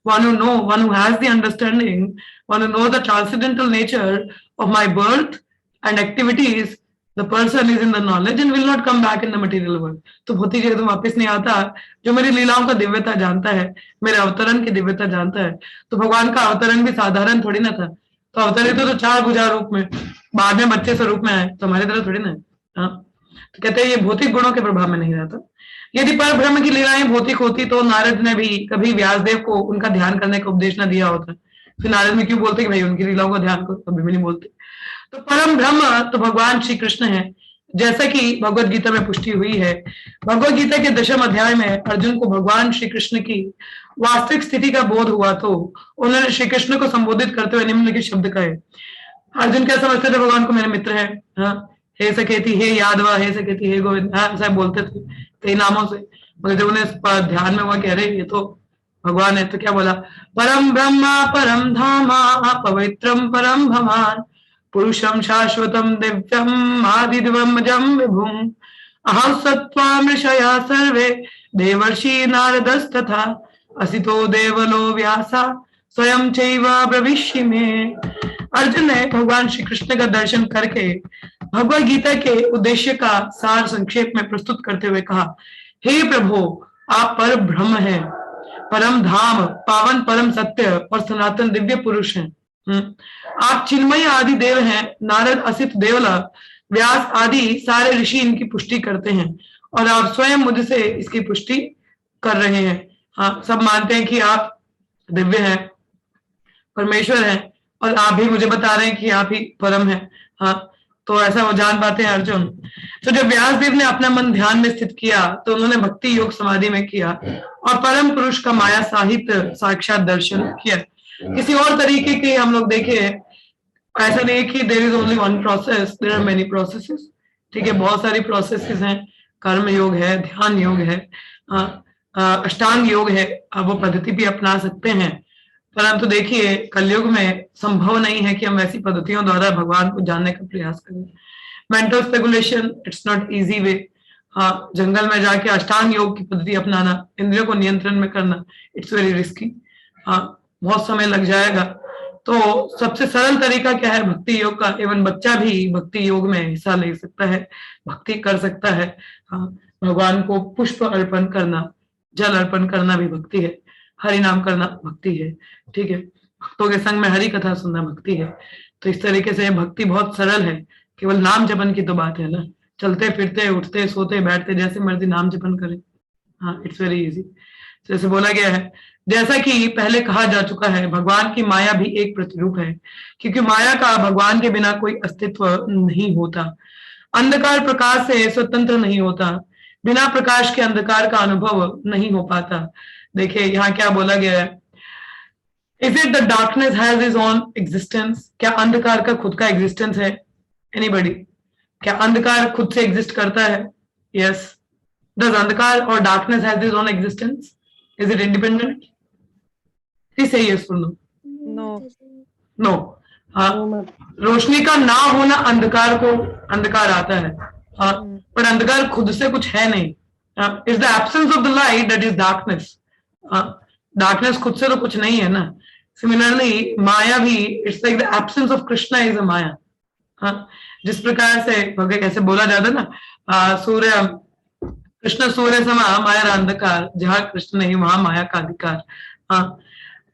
one who know, one who has the understanding, one who knows the transcendental nature of my birth and activities, the person is in the knowledge and will not come back in the material world। तो भौतिक जगत में वापस नहीं आता जो मेरी लीलाओं का दिव्यता जानता है, मेरे अवतरण की दिव्यता जानता है। तो भगवान का अवतरण भी साधारण थोड़ी ना था, तो अवतरित तो 4 भुजा रूप में, बाद में बच्चे स्वरूप में आए, तो हमारी तरह थोड़ी ना। हाँ, तो कहते हैं ये भौतिक गुणों के प्रभाव में नहीं रहता। यदि पर ब्रह्म की लीलाएं भौतिक होती तो नारद ने भी कभी व्यासदेव को उनका ध्यान करने का उपदेश न दिया होता। फिर नारद में क्यों बोलते कि भाई उनकी लीलाओं का ध्यान करो, कभी भी नहीं बोलते। तो परम ब्रह्म तो भगवान श्री कृष्ण है, जैसा कि भगवत गीता में पुष्टि हुई है। भगवत गीता के 10वें अध्याय में अर्जुन को भगवान श्री कृष्ण की वास्तविक स्थिति का बोध हुआ तो उन्होंने श्री कृष्ण को संबोधित करते हुए निम्नलिखित शब्द कहे। अर्जुन क्या समझते थे भगवान को, मेरे मित्र है, हाँ, हे सकेती, हे यादवा, हे सकेती, हे गोविंद, ऐसा बोलते थे कई नामों से, मगर जब उन्हें ध्यान में हुआ कह रहे ये तो भगवान है, तो क्या बोला, परम ब्रह्मा परम धामा पवित्रम परम भवान पुरुषम शाश्वतम दिव्यम आदिदिवमजम विभुम अहं सत्त्वामृषया सर्वे देवर्षि नारदस्तथा असितो देवलो व्यासा स्वयं चैव ब्रविष्य में। अर्जुन ने भगवान श्री कृष्ण का दर्शन करके भगवद गीता के उद्देश्य का सार संक्षेप में प्रस्तुत करते हुए कहा, हे प्रभु, आप पर ब्रह्म हैं, परम धाम, पावन परम सत्य और सनातन दिव्य पुरुष हैं। आप चिन्मय आदि देव हैं। नारद, असित देवला, व्यास आदि सारे ऋषि इनकी पुष्टि करते हैं और आप स्वयं मुझसे इसकी पुष्टि कर रहे हैं। हाँ, सब मानते हैं कि आप दिव्य हैं, परमेश्वर हैं, और आप भी मुझे बता रहे हैं कि आप ही परम हैं। हाँ, तो ऐसा वो जान पाते हैं अर्जुन। तो जब व्यासदेव ने अपना मन ध्यान में स्थित किया तो उन्होंने भक्ति योग समाधि में किया और परम पुरुष का माया साहित्य साक्षात दर्शन किया। किसी और तरीके के हम लोग देखे, ऐसा नहीं है कि there is only one process, there are many processes. ठीक है, बहुत सारी प्रोसेसेस हैं। कर्म योग है, ध्यान योग है, अष्टांग योग है, आप वो पद्धति भी अपना सकते हैं। परंतु देखिए, कलयुग में संभव नहीं है कि हम ऐसी पद्धतियों द्वारा भगवान को जानने का प्रयास करें। Mental speculation, it's not easy way. हाँ, जंगल में जाके अष्टांग योग की पद्धति अपनाना, इंद्रियों को नियंत्रण में करना, इट्स वेरी रिस्की। हाँ, बहुत समय लग जाएगा। तो सबसे सरल तरीका क्या है? भक्ति योग का। एवं बच्चा भी भक्ति योग में हिस्सा ले सकता है, भक्ति कर सकता है। हाँ, भगवान को पुष्प अर्पण करना, जल अर्पण करना भी भक्ति है। हरि नाम करना भक्ति है। ठीक है, भक्तों के संग में हरि कथा सुनना भक्ति है। तो इस तरीके से भक्ति बहुत सरल है, केवल नाम जपन की तो बात है ना। चलते फिरते, उठते, सोते, बैठते, जैसे मर्जी नाम जपन करें। हाँ, इट्स वेरी इजी। जैसे बोला गया है, जैसा कि पहले कहा जा चुका है, भगवान की माया भी एक प्रतिरूप है, क्योंकि माया का भगवान के बिना कोई अस्तित्व नहीं होता। अंधकार प्रकाश से स्वतंत्र नहीं होता, बिना प्रकाश के अंधकार का अनुभव नहीं हो पाता। देखिए यहाँ क्या बोला गया है, is it the darkness has is own existence? क्या अंधकार का खुद का एग्जिस्टेंस है? एनीबडी? क्या अंधकार खुद से एग्जिस्ट करता है? यस। डज अंधकार और darkness has is own existence? Is it independent? Please से यस और नो। नो। नो। हाँ, रोशनी का ना होना अंधकार को, अंधकार आता है। हाँ, पर अंधकार खुद से कुछ है नहीं। Is the absence of the light that is darkness. Darkness खुद से तो कुछ नहीं है ना। सिमिलरली माया भी, it's like the absence of Krishna is a maya. हाँ, जिस प्रकार से कैसे बोला जाता है ना, सूर्य, कृष्ण सूर्य समा माया अंधकार, जहां कृष्ण नहीं वहां माया का अधिकार। हाँ,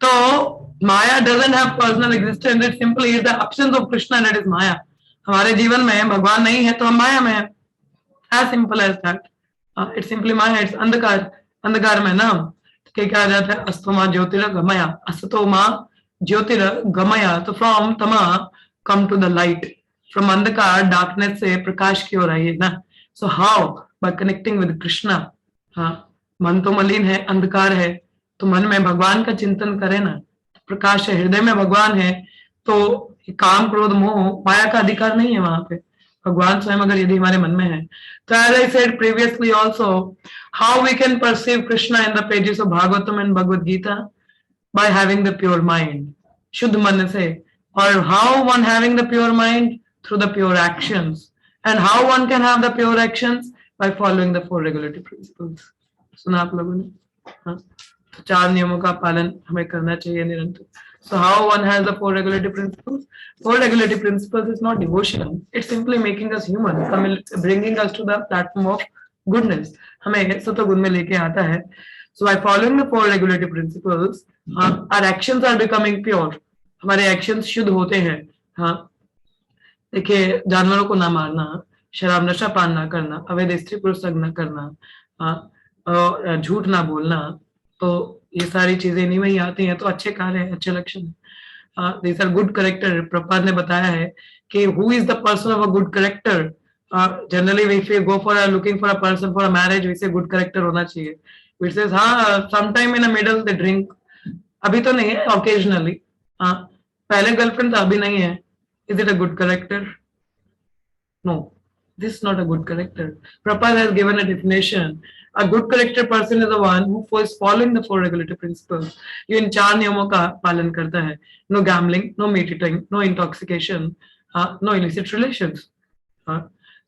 तो maya doesn't have personal existence, it simply is the absence of Krishna, that is maya. हमारे जीवन में भगवान नहीं है तो हम माया में है, as simple as that. It's simply maya, it's अंधकार। अंधकार में ना क्या आ जाता है, अस्तोमा ज्योतिर्गमया, अस्तोमा ज्योतिर्गमया, तो from tama come to the light, from अंधकार डार्कनेस से प्रकाश की ओर आइए ना। So how? By connecting with Krishna. हाँ, मन तो मलिन है, अंधकार है, तो मन में भगवान का चिंतन करें ना, प्रकाश है, हृदय में भगवान है, तो काम क्रोध मोह माया का अधिकार नहीं है वहां पे। भगवान स्वयं अगर यदि हमारे मन में है, तो as I said previously also, how we can perceive Krishna in the pages of Bhagavatam and Bhagavad Gita? By having the pure mind, Shuddh man se. Or how one having the pure mind? Through the pure actions. And how one can have the pure actions? By following the four regulative principles. सुना आप लोगों ने? हाँ, तो 4 नियमों का पालन हमें करना चाहिए निरंतर। So how one has the 4 regulative principles? 4 regulative principles is not devotion. It's simply making us human, bringing us to the platform of goodness. हमें सत्वगुण में लेके आता है। So by following the 4 regulative principles, our actions are becoming pure. हमारे actions शुद्ध होते हैं। हाँ, देखिए, जानवरों को ना मारना, शराब नशा पान ना करना, अवैध स्त्री पुरुष संग ना करना, हाँ, झूठ ना बोलना, तो ये सारी चीजें नहीं वही आती हैं, तो अच्छे कार्य है, अच्छे लक्षण है। These are good character. Prabhupada ने बताया है कि who is the person of a good character. Generally if you go for looking for a person for a marriage, वैसे गुड करेक्टर होना चाहिए। विच सेज हाँ, some time in a middle they drink, अभी तो नहीं है, occasionally. हाँ, पहले गर्लफ्रेंड था, अभी नहीं है। Is it a good character? No, this is not a good character. Prabhupada has given a definition. A good character person is the one who is following the 4 regulative principles. ये इन 4 नियमों का पालन करता है। No gambling, no meat eating, no intoxication, no illicit relations.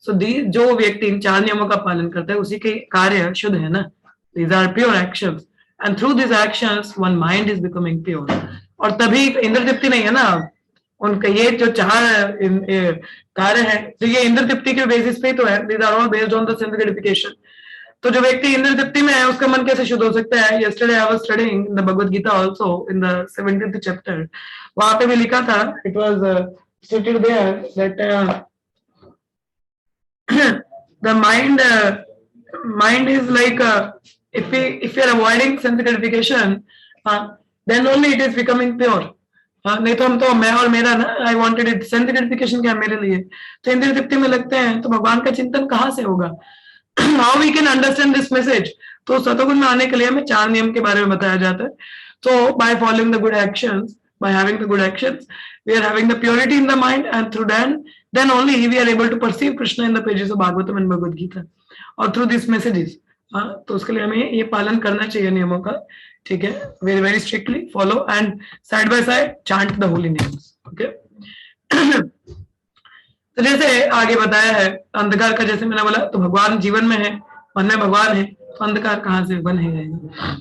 So these, जो व्यक्ति इन 4 नियमों का पालन करता है, उसी के कार्य शुद्ध है ना। These are pure actions. and through these actions one mind is becoming pure. और तभी इंद्र तृप्ति नहीं है ना उनका, ये जो चार कार्य है तो ये इंद्र तृप्ति के बेसिस पे तो है, these are all based on the sense gratification. तो जो व्यक्ति इंद्र तृप्ति में है उसका मन कैसे शुद्ध हो सकता है? yesterday I was studying in the Bhagavad Gita also in the 70th chapter, वहां पे भी लिखा था, it was stated there that the mind is like if we are avoiding sense gratification, then only it is becoming pure. नहीं तो हम तो मैं और मेरा ना, I wanted it, sense gratification क्या मेरे लिए, तो इंद्रिय तृप्ति में लगते हैं तो भगवान का चिंतन कहाँ से होगा? How we can understand this message? तो सतोगुण में आने के लिए हमें 4 नियम के बारे में बताया जाता है. तो by following the good actions, by having the good actions, we are having the purity in the mind, and through then only we are able to perceive Krishna in the pages of Bhagavatam and Bhagavad Gita, और through these messages. तो उसके लिए हमें ये पालन करना चाहिए नियमों का, ठीक है, very very strictly follow and side by side chant the holy names. Okay. तो जैसे आगे बताया है अंधकार का, जैसे मैंने बोला, तो भगवान जीवन में है, मन में भगवान है, तो अंधकार कहाँ से बनेगा?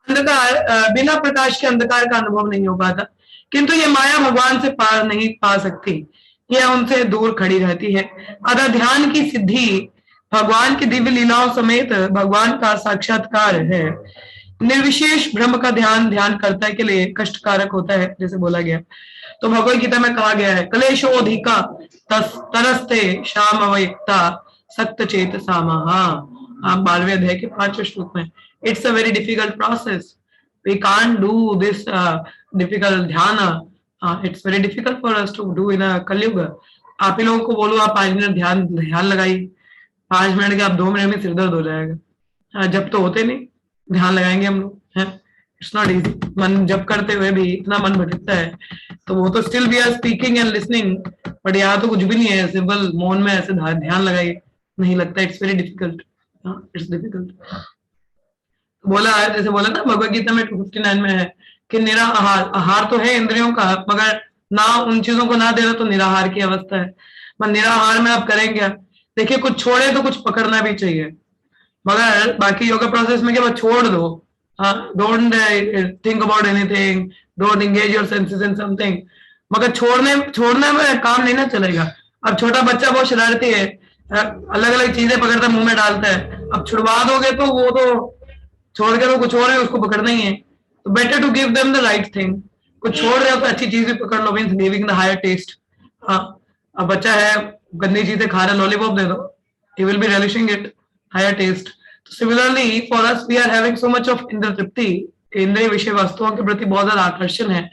अंधकार, बिना प्रकाश के अंधकार का अनुभव नहीं हो पाता, किंतु ये माया भगवान से पार नहीं पा सकती, यह उनसे दूर खड़ी रहती है. अतः ध्यान की सिद्धि भगवान की दिव्य लीलाओं समेत भगवान का साक्षात्कार है. निर्विशेष ब्रह्म का ध्यान कर्ता के लिए कष्टकारक होता है, जैसे बोला गया. तो भगवद गीता में कहा गया है, क्लेशोधिका तरस्ते श्याम अवयक्ता सक्त चेत सामहा. आप 12वें अध्याय के 5वें श्लोक में, it's a very difficult process, we can't do this difficult dhyana, it's very difficult for us to do in a Kalyuga. आप ही लोगों को बोलो आप 5 मिनट ध्यान लगाइए, 5 मिनट के आप 2 मिनट में सिर दर्द हो जाएगा. जब तो होते नहीं, ध्यान लगाएंगे हम लोग, है, इट्स नॉट इजी. मन जब करते हुए भी इतना मन भटकता है, तो वो तो still we are speaking and listening, but यहाँ तो कुछ भी नहीं है, सिंपल मौन में ऐसे ध्यान लगाइए, नहीं लगता. It's very difficult, it's difficult. बोला है, जैसे बोला ना भगवद गीता में 259 में है कि निराहार, आहार तो है इंद्रियों का, मगर ना उन चीजों को ना देना तो निराहार की अवस्था है. पर निराहार में आप करेंगे क्या? देखिए, कुछ छोड़े तो कुछ पकड़ना भी चाहिए, मगर बाकी योगा प्रोसेस में क्या छोड़ दो. Don't think about anything, don't engage your senses in something, मगर छोड़ने में काम नहीं ना चलेगा. अब छोटा बच्चा बहुत शरारती है, अलग अलग चीजें पकड़ता मुंह में डालता है, अब छुड़वा दोगे तो वो तो छोड़ के तो कुछ और है, उसको पकड़ना ही है. तो better to give them the right thing. कुछ छोड़ रहे हो तो अच्छी चीज भी पकड़ लो, means giving the higher taste. अब बच्चा है गंदी चीजें खा रहा है, लॉलीपॉप दे दो, he will be relishing it, higher taste. Similarly for us we are having so much of इंद्र तृप्ति, इंद्रिय विषय वस्तुओं के प्रति बहुत ज्यादा आकर्षण है.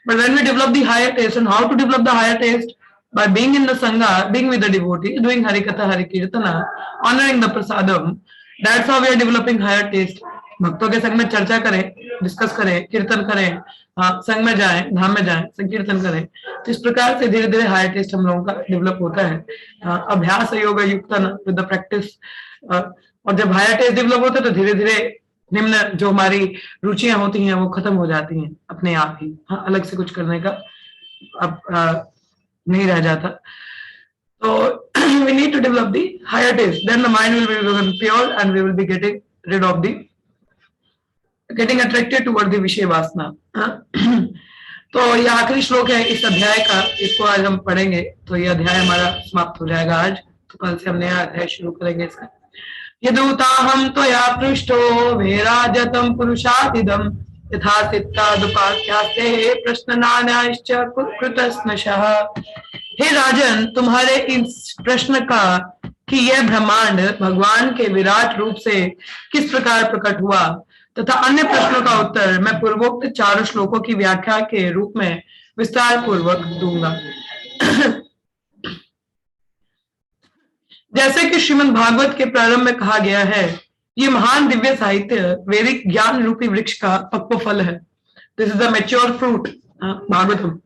But when we develop the higher taste, and how to develop the higher taste? by being in the sangha, being with the devotee, doing harikatha, harikirtana, honoring the prasadam. That's how we are developing higher taste. भक्तों के संग में चर्चा करें, discuss करें, कीर्तन करें, संग में जाएं, धाम में जाएं, संकीर्तन करें, तो इस प्रकार से धीरे धीरे हायर टेस्ट हम लोगों का डेवलप होता है. अभ्यास योग युक्त विद द प्रैक्टिस. और जब हायर टेस्ट डेवलप होता है तो धीरे धीरे निम्न जो हमारी रुचियां होती हैं वो खत्म हो जाती हैं अपने आप ही. अलग से कुछ करने का अब नहीं रह जाता. तो we need to develop the higher taste, then the mind will be pure and we will be getting rid of the getting attracted toward the विषय वासना. तो ये आखिरी श्लोक है इस अध्याय का, इसको आज हम पढ़ेंगे तो ये अध्याय हमारा समाप्त हो जाएगा आज. तो कल से हम नया अध्याय शुरू करेंगे इसका. यदूताहं त्वया पृष्टो वैराजतं पुरुषादिदं यथा सिद्धादुपाख्यास्ते प्रश्ननान्याश्च कृतस्नशः. हे राजन, तुम्हारे इस प्रश्न का कि यह ब्रह्मांड भगवान के विराट रूप से किस प्रकार प्रकट हुआ तथा अन्य प्रश्नों का उत्तर मैं पूर्वोक्त 4 श्लोकों की व्याख्या के रूप में विस्तार पूर्वक दूंगा. जैसे कि श्रीमद् भागवत के प्रारंभ में कहा गया है, ये महान दिव्य साहित्य वैदिक ज्ञान रूपी वृक्ष का पक्व फल है. This is the mature fruit, Bhagavatam.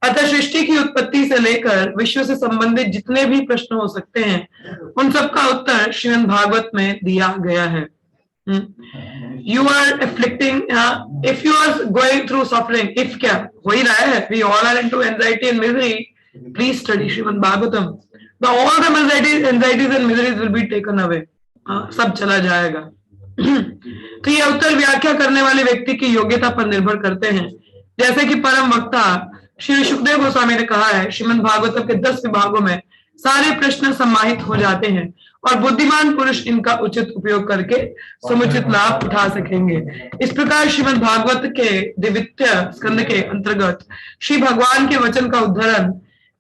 अतः सृष्टि की उत्पत्ति से लेकर विश्व से संबंधित जितने भी प्रश्न हो सकते हैं उन सब का उत्तर श्रीमद् भागवत में दिया गया है. You are afflicting, if you are going through suffering, if क्या हो ही रहा है, we all are into anxiety and misery, please study Shrimad Bhagavatam. The all the anxieties and miseries will be taken away. सब चला जाएगा. तो ये उत्तर व्याख्या करने वाले व्यक्ति की योग्यता पर निर्भर करते हैं। जैसे कि परम वक्ता श्री सुखदेव गोस्वामी ने कहा है, श्रीमद् भागवतम के 10 विभागों में सारे प्रश्न समाहित हो जाते हैं और बुद्धिमान पुरुष इनका उचित उपयोग करके समुचित लाभ उठा सकेंगे। इस प्रकार श्रीमद् भागवत के द्वितीय स्कंद के अंतर्गत श्री भगवान के वचन का उद्धरण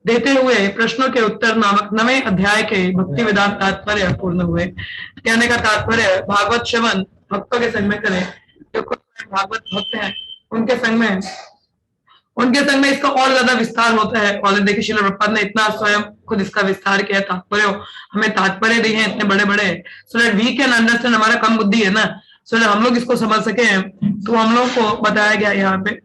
देते हुए प्रश्नों के उत्तर नामक 9वें अध्याय के भक्ति वेदांत तात्पर्य पूर्ण हुए। कहने का तात्पर्य, भागवत श्रवण भक्तों के संग में करें, जो भागवत भक्त हैं उनके संग में इसका और ज्यादा विस्तार होता है। और देखिए श्रील प्रभुपाद ने इतना स्वयं खुद इसका विस्तार किया, तात्पर्य हमें तात्पर्य दिए हैं इतने बड़े बड़े, so that we can understand. हमारा कम बुद्धि है ना, सो दैट हम लोग इसको समझ सके, तो हम लोग को बताया गया यहाँ पे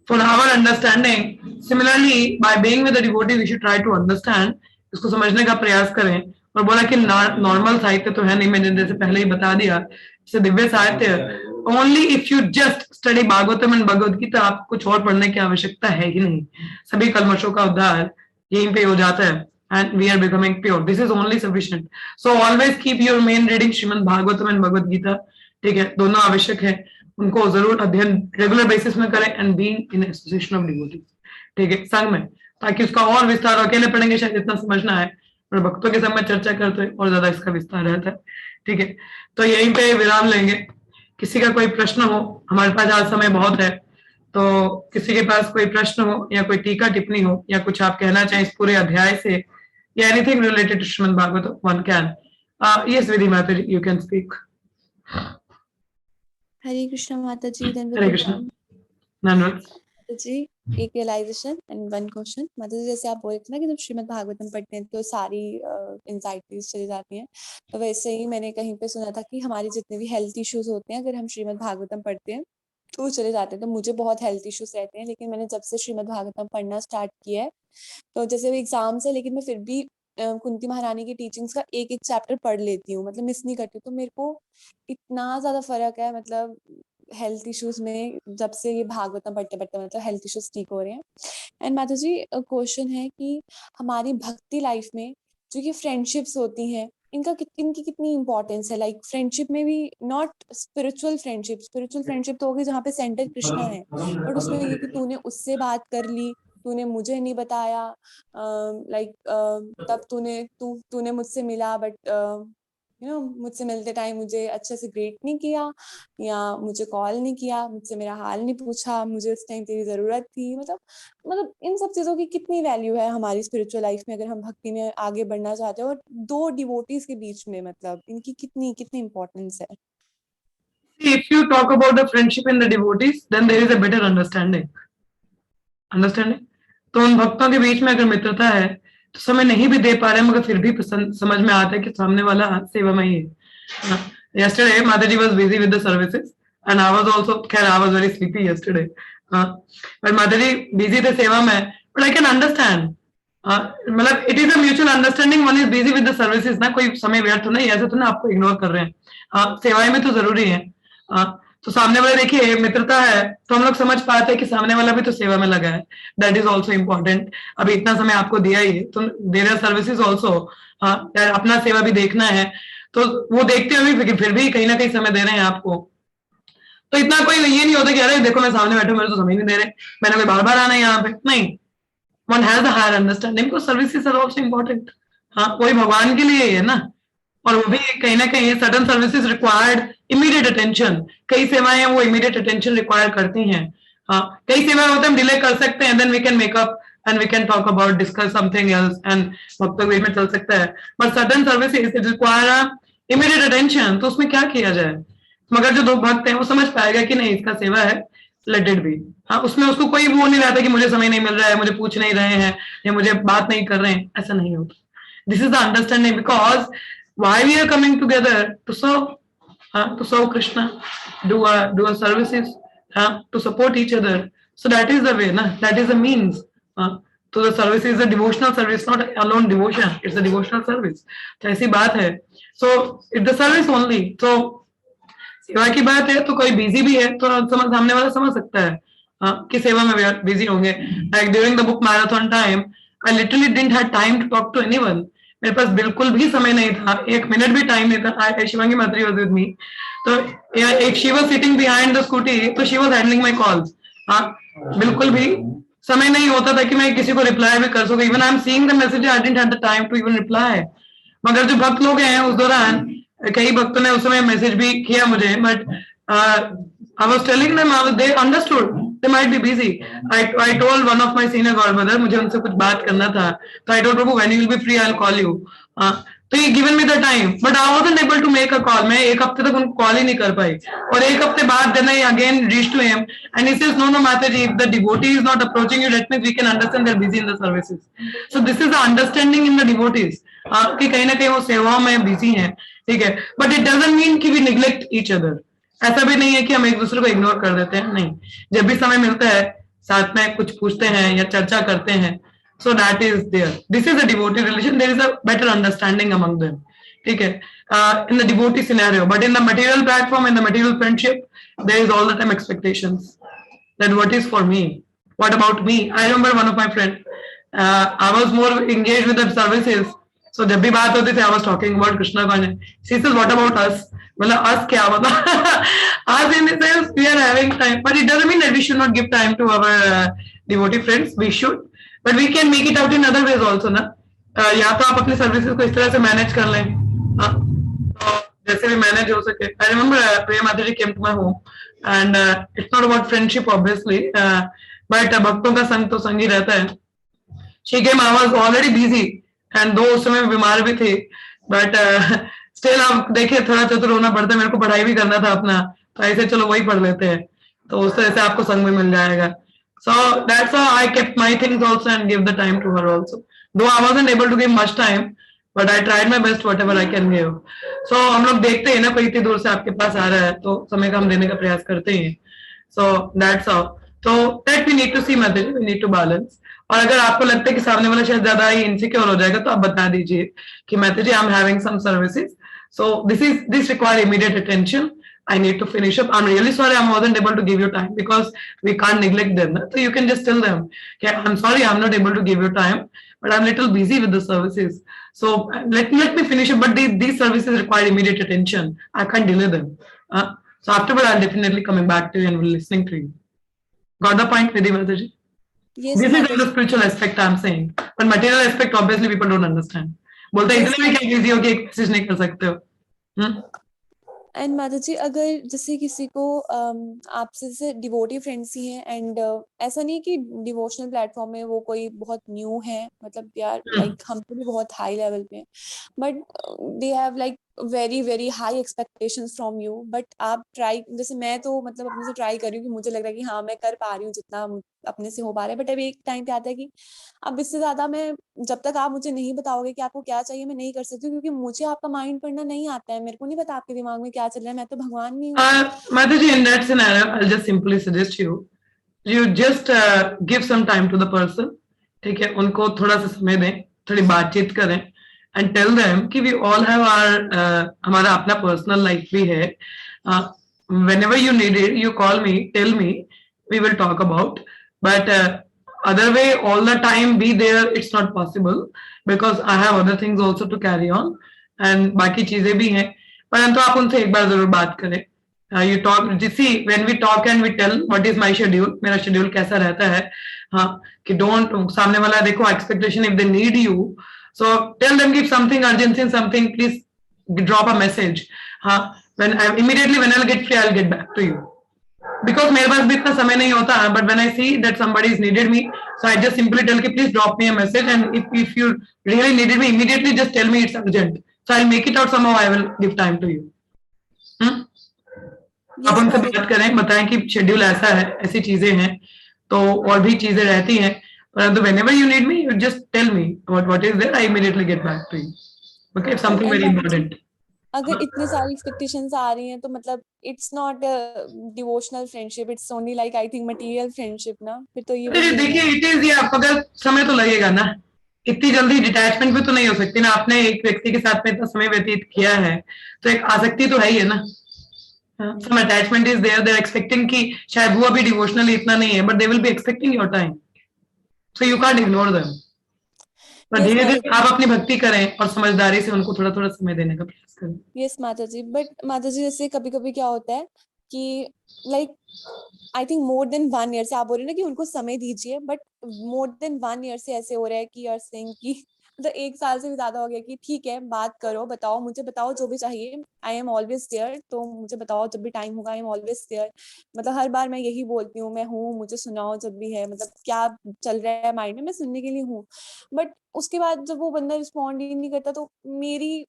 for our understanding. Similarly by being with the devotee we should try to understand, इसको समझने का प्रयास करें। और बोला कि नॉर्मल साहित्य तो है नहीं, मैंने जैसे पहले ही बता दिया, जैसे दिव्य साहित्य only if you just study Bhagavatam and Bhagavad Gita, आपको कुछ और पढ़ने की आवश्यकता है ही नहीं। सभी कलमशों का उद्धार यहीं पे हो जाता है, and we are becoming pure. This is only sufficient. So always keep your main reading Shrimad Bhagavatam and Bhagavad Gita. ठीक है, दोनों आवश्यक है, उनको जरूर अध्ययन रेगुलर बेसिस में करें, and being in association of devotees, ठीक है, संग में, ताकि उसका और विस्तार, अकेले पढ़ेंगे शायद इतना समझना है, और भक्तों के संग में चर्चा करते हैं और ज्यादा इसका विस्तार रहता है। ठीक है, तो यहीं पे विराम लेंगे। किसी का कोई प्रश्न हो, हमारे पास आज समय बहुत है, तो किसी के पास कोई प्रश्न हो या कोई टीका टिप्पणी हो या कुछ आप कहना चाहें इस पूरे अध्याय से, या anything related to Shrimad Bhagavat, one can. Yes Vidhi माता जी, you can speak. Hare Krishna माता जी। हरे कृष्ण। धन्यवाद जी। एक रियलाइजेशन एंड वन क्वेश्चन। माता जी, जैसे आप बोल रहे थे ना कि जब श्रीमद् भागवतम पढ़ते हैं तो सारी एंजाइटीज चली जाती हैं, तो वैसे ही मैंने कहीं पे सुना था कि हमारे जितने भी हेल्थ इश्यूज होते हैं, अगर हम श्रीमद् भागवतम पढ़ते हैं तो वो चले जाते हैं। तो मुझे बहुत हेल्थ इश्यूज रहते हैं, लेकिन मैंने जब से श्रीमद् भागवतम पढ़ना स्टार्ट किया है, तो जैसे वो एग्जाम्स है लेकिन मैं फिर भी कुंती महारानी की टीचिंग्स का एक एक चैप्टर पढ़ लेती हूँ, मतलब मिस नहीं करती। तो मेरे को इतना ज्यादा फर्क है, मतलब हेल्थ इश्यूज में, जब से ये भागवतम पढ़ते पढ़ते मतलब हेल्थ इश्यूज ठीक हो रहे हैं। एंड माता जी, क्वेश्चन है कि हमारी भक्ति लाइफ में जो ये फ्रेंडशिप्स होती हैं, इनकी कितनी इंपॉर्टेंस है? लाइक फ्रेंडशिप में भी, नॉट स्पिरिचुअल फ्रेंडशिप तो होगी जहाँ पे सेंटर कृष्णा है, बट उसमें ये कि तूने उससे बात कर ली, तूने मुझे नहीं बताया, लाइक तब तूने मुझसे मिला, बट मुझसे मिलते टाइम मुझे अच्छे से ग्रीट नहीं किया, या मुझे कॉल नहीं किया, मुझसे मेरा हाल नहीं पूछा, मुझे उस टाइम तेरी जरूरत थी। मतलब इन सब चीजों की कितनी वैल्यू है हमारी स्पिरिचुअल लाइफ में, अगर हम भक्ति में आगे बढ़ना चाहते हैं, और दो डिवोटीज के बीच में, मतलब इनकी कितनी इंपॉर्टेंस है? If you talk about the friendship in the devotees, then there is a better understanding. तो उन भक्तों के बीच में अगर मित्रता है, तो समय नहीं भी दे पा रहे मगर फिर भी समझ में आता है कि सामने वाला सेवा में ही है। Yesterday, Mataji was busy with the services, and I was also, I was very sleepy yesterday. But Mataji busy थे सेवा में, but I can understand. मतलब it is a mutual understanding. One is busy with the services ना, कोई समय व्यर्थ तो नहीं, ऐसे तो ना आपको इग्नोर कर रहे हैं। सेवाएं में तो जरूरी है। तो सामने वाले, देखिए मित्रता है तो हम लोग समझ पाते हैं कि सामने वाला भी तो सेवा में लगा है, दैट इज ऑल्सो इम्पोर्टेंट। अभी इतना समय आपको दिया ही है, तो देयर आर सर्विसेज ऑल्सो, अपना सेवा भी देखना है, तो वो देखते हुए फिर भी कहीं ना कहीं समय दे रहे हैं आपको। तो इतना कोई ये नहीं होता कि अरे देखो मैं सामने बैठा, मेरे तो समय नहीं दे रहे, मैंने कोई बार बार आना है यहाँ पे, नहीं। One has a higher understanding, because services are also important. हाँ, वही भगवान के लिए है ना, और वो भी कहीं ना कहीं certain services required immediate attention. कई सेवाएं वो इमीडिएट अटेंशन रिक्वायर करती हैं। हाँ, कई सेवाएं होते हैं हम डिले कर सकते हैं, then we can make up and we can talk about, discuss something else, and वक्त वे में चल सकता है। But certain services it require immediate attention, तो उसमें क्या किया जाए? मगर जो दो भक्त हैं वो समझ पाएगा कि नहीं, इसका सेवा है, लेट इट बी। हाँ, उसमें उसको कोई वो नहीं रहता कि मुझे समय नहीं मिल रहा है, मुझे पूछ नहीं रहे हैं, या मुझे बात नहीं कर रहे हैं, ऐसा नहीं होता। This is the understanding, because why we are coming together to serve Krishna, do our services, to support each other. So that is the way, na? That is the means. So the service is a devotional service, not alone devotion. It's a devotional service. तो ऐसी बात है. So it's the service only. So सेवा की बात है तो कोई बिजी भी है तो सामने वाला समझ सकता है कि सेवा में बिजी होंगे. Like during the book marathon time, I literally didn't have time to talk to anyone. मेरे पास बिल्कुल भी समय नहीं था, 1 मिनट भी टाइम नहीं था. शिवांगी मात्री वाज विद मी, तो एक she was sitting behind the scooty, तो she was handling my calls. हाँ, बिल्कुल भी समय नहीं होता था कि मैं किसी को रिप्लाई भी कर सकूं। Even I am seeing the message, I didn't have the time to even reply. मगर जो भक्त लोग हैं उस दौरान, कई भक्तों ने उस समय मैसेज भी किया मुझे, but I was telling them, they understood, they might be busy. I told one of my senior godbrother, मुझे उनसे कुछ बात करना था, तो I told Prabhu when you will be free I'll call you. तो he given me the time, but I wasn't able to make a call. मैं एक हफ्ते तक उनको कॉल ही नहीं कर पाई, और एक हफ्ते बाद then I again reached to him and he says no Mataji, if the devotee is not approaching you, that means we can understand they're busy in the services. So this is the understanding in the devotees, कि कहीं ना कहीं वो सेवाओं में busy हैं, ठीक है, but it doesn't mean कि we neglect each other. ऐसा भी नहीं है कि हम एक दूसरे को इग्नोर कर देते हैं, नहीं, जब भी समय मिलता है साथ में कुछ पूछते हैं या चर्चा करते हैं, so that is there. This is a devotee relation, there is a better understanding among them, ठीक है, in the devotee scenario. But in the material platform, in the material friendship, there is all the time expectations that what is for me, what about me. I remember one of my friends, I was more engaged with the services, so जब भी बात होती थी I was talking about Krishna consciousness. She says what about us, मतलब us क्या मतलब us in the sense we are having time, but it doesn't mean that we should not give time to our devotee friends. We should, but we can make it out in other ways also ना. या तो आप अपने services को इस तरह से manage कर लें, हाँ, तो जैसे भी मैनेज हो सके. I remember Priya Mataji came to my home and it's not about friendship obviously, but भक्तों का संग तो संग ही रहता है. She came, I was already busy and दो उस समय बीमार भी थी, but स्टिल आप देखिए थोड़ा चतुर होना पड़ता है, मेरे को पढ़ाई भी करना था अपना, तो ऐसे चलो वही पढ़ लेते हैं, तो उस तरह से आपको संग में मिल जाएगा. So that's how I kept my things also and give the time to her also. Though I wasn't able to give much time, but I tried my best whatever I can give. So हम लोग देखते हैं ना, कोई इतनी दूर से आपके पास आ रहा है तो समय का हम देने का प्रयास करते हैं. So that's how. So that we need to see Mataji, we need to balance. और अगर आपको लगता है कि सामने वाला शायद ज्यादा ही इनसिक्योर हो जाएगा, तो आप बता दीजिए कि Mataji, I'm having some services, so this require immediate attention. I need to finish up. I'm really sorry I wasn't able to give you time, because we can't neglect them. So you can just tell them, okay, I'm sorry I'm not able to give you time, but I'm a little busy with the services. So let me finish it. But these services require immediate attention. I can't delay them. So afterward, I'll definitely coming back to you and will listening to you. Got the point, Vidhi Mataji? Yes, This is Mataji. the spiritual aspect I'm saying. But material aspect, obviously, people don't understand. बोलते हैं Yes, इतने में क्या busy हो कि एक message नहीं कर सकते हो. एंड माता जी, अगर जैसे किसी को आपसे जैसे डिवोटी फ्रेंड्स ही हैं, एंड ऐसा नहीं कि डिवोशनल प्लेटफॉर्म में वो कोई बहुत न्यू है, मतलब यार लाइक हम तो भी बहुत हाई लेवल पे हैं, but they have like very very high expectations from you, but आप ट्राई, जैसे मैं तो मतलब अपने से ट्राई कर रही हूँ कि मुझे लग रहा है कि हाँ मैं कर पा रही हूँ जितना अपने से हो पा रहा है, बट अभी एक टाइम पे आता है कि अब इससे ज्यादा मैं, जब तक आप मुझे नहीं बताओगे कि आपको क्या चाहिए, मैं नहीं कर सकती, क्योंकि मुझे आपका माइंड पढ़ना नहीं आता है, मेरे को नहीं पता आपके दिमाग में क्या चल रहा है, मैं तो भगवान नहीं हूँ. Mataji, in that scenario, I'll just simply suggest you just give some time to the person. ठीक है, उनको थोड़ा सा समय दें, थोड़ी बातचीत करें, and tell them कि we all have our हमारा अपना personal life भी है. Whenever you need it, you call me, tell me, we will talk about. But other way, all the time be there, it's not possible, because I have other things also to carry on, and बाकी चीजें भी हैं. परंतु आप उनसे एक बार जरूर बात करें. You talk, see, when we talk and we tell what is my schedule, मेरा schedule कैसा रहता है, हाँ, कि don't, सामने वाला देखो expectation, if they need you, so tell them, give something urgency in something, please drop a message, हाँ, immediately when I'll get free, I'll get back to you, because मेरे पास भी इतना समय नहीं होता, but when I see that somebody is needed me, so I just simply tell कि please drop me a message, and if you really needed me immediately, just tell me it's urgent, so I'll make it out somehow, I will give time to you. आप उनसे बात करें, बताएं कि schedule ऐसा है, ऐसी चीजें हैं, तो और भी चीजें रहती हैं, परंतु whenever you need me, you just tell me what is there, I immediately get back to you. Okay, if something very important. अगर इतनी सारी एक्सपेक्टेशंस आ रही हैं, तो मतलब it's not devotional friendship, it's only like I think material friendship ना, फिर तो ये देखिए इट इज, ये आप अगर समय तो लगेगा ना, इतनी जल्दी डिटैचमेंट भी तो नहीं हो सकती ना. आपने एक व्यक्ति के साथ में इतना समय व्यतीत किया है, तो एक आसक्ति तो है ही है ना. some attachment is there, they're expecting कि शायद वो अभी डिवोशनली इतना नहीं है, but they will be expecting your time, so you can't ignore them. पर Yes, धीरे Mother. धीरे आप अपनी भक्ति करें और समझदारी से उनको थोड़ा थोड़ा समय देने का प्रयास करें। यस माता जी, बट माता जी जैसे कभी कभी क्या होता है कि like I think more than 1 year से आप बोल रहे हैं ना कि उनको समय दीजिए, बट मोर देन 1 ईयर से ऐसे हो रहा है कि यू आर सेइंग कि मतलब 1 साल से भी ज्यादा हो गया कि ठीक है बात करो, बताओ, मुझे बताओ जो भी चाहिए, आई एम ऑलवेज देयर, तो मुझे बताओ जब भी टाइम होगा, आई एम ऑलवेज देयर। मतलब हर बार मैं यही बोलती हूँ, मैं हूँ, मुझे सुनाओ जब भी है, मतलब क्या चल रहा है माइंड में, मैं सुनने के लिए हूँ। बट उसके बाद जब वो बंदा रिस्पॉन्ड ही नहीं करता तो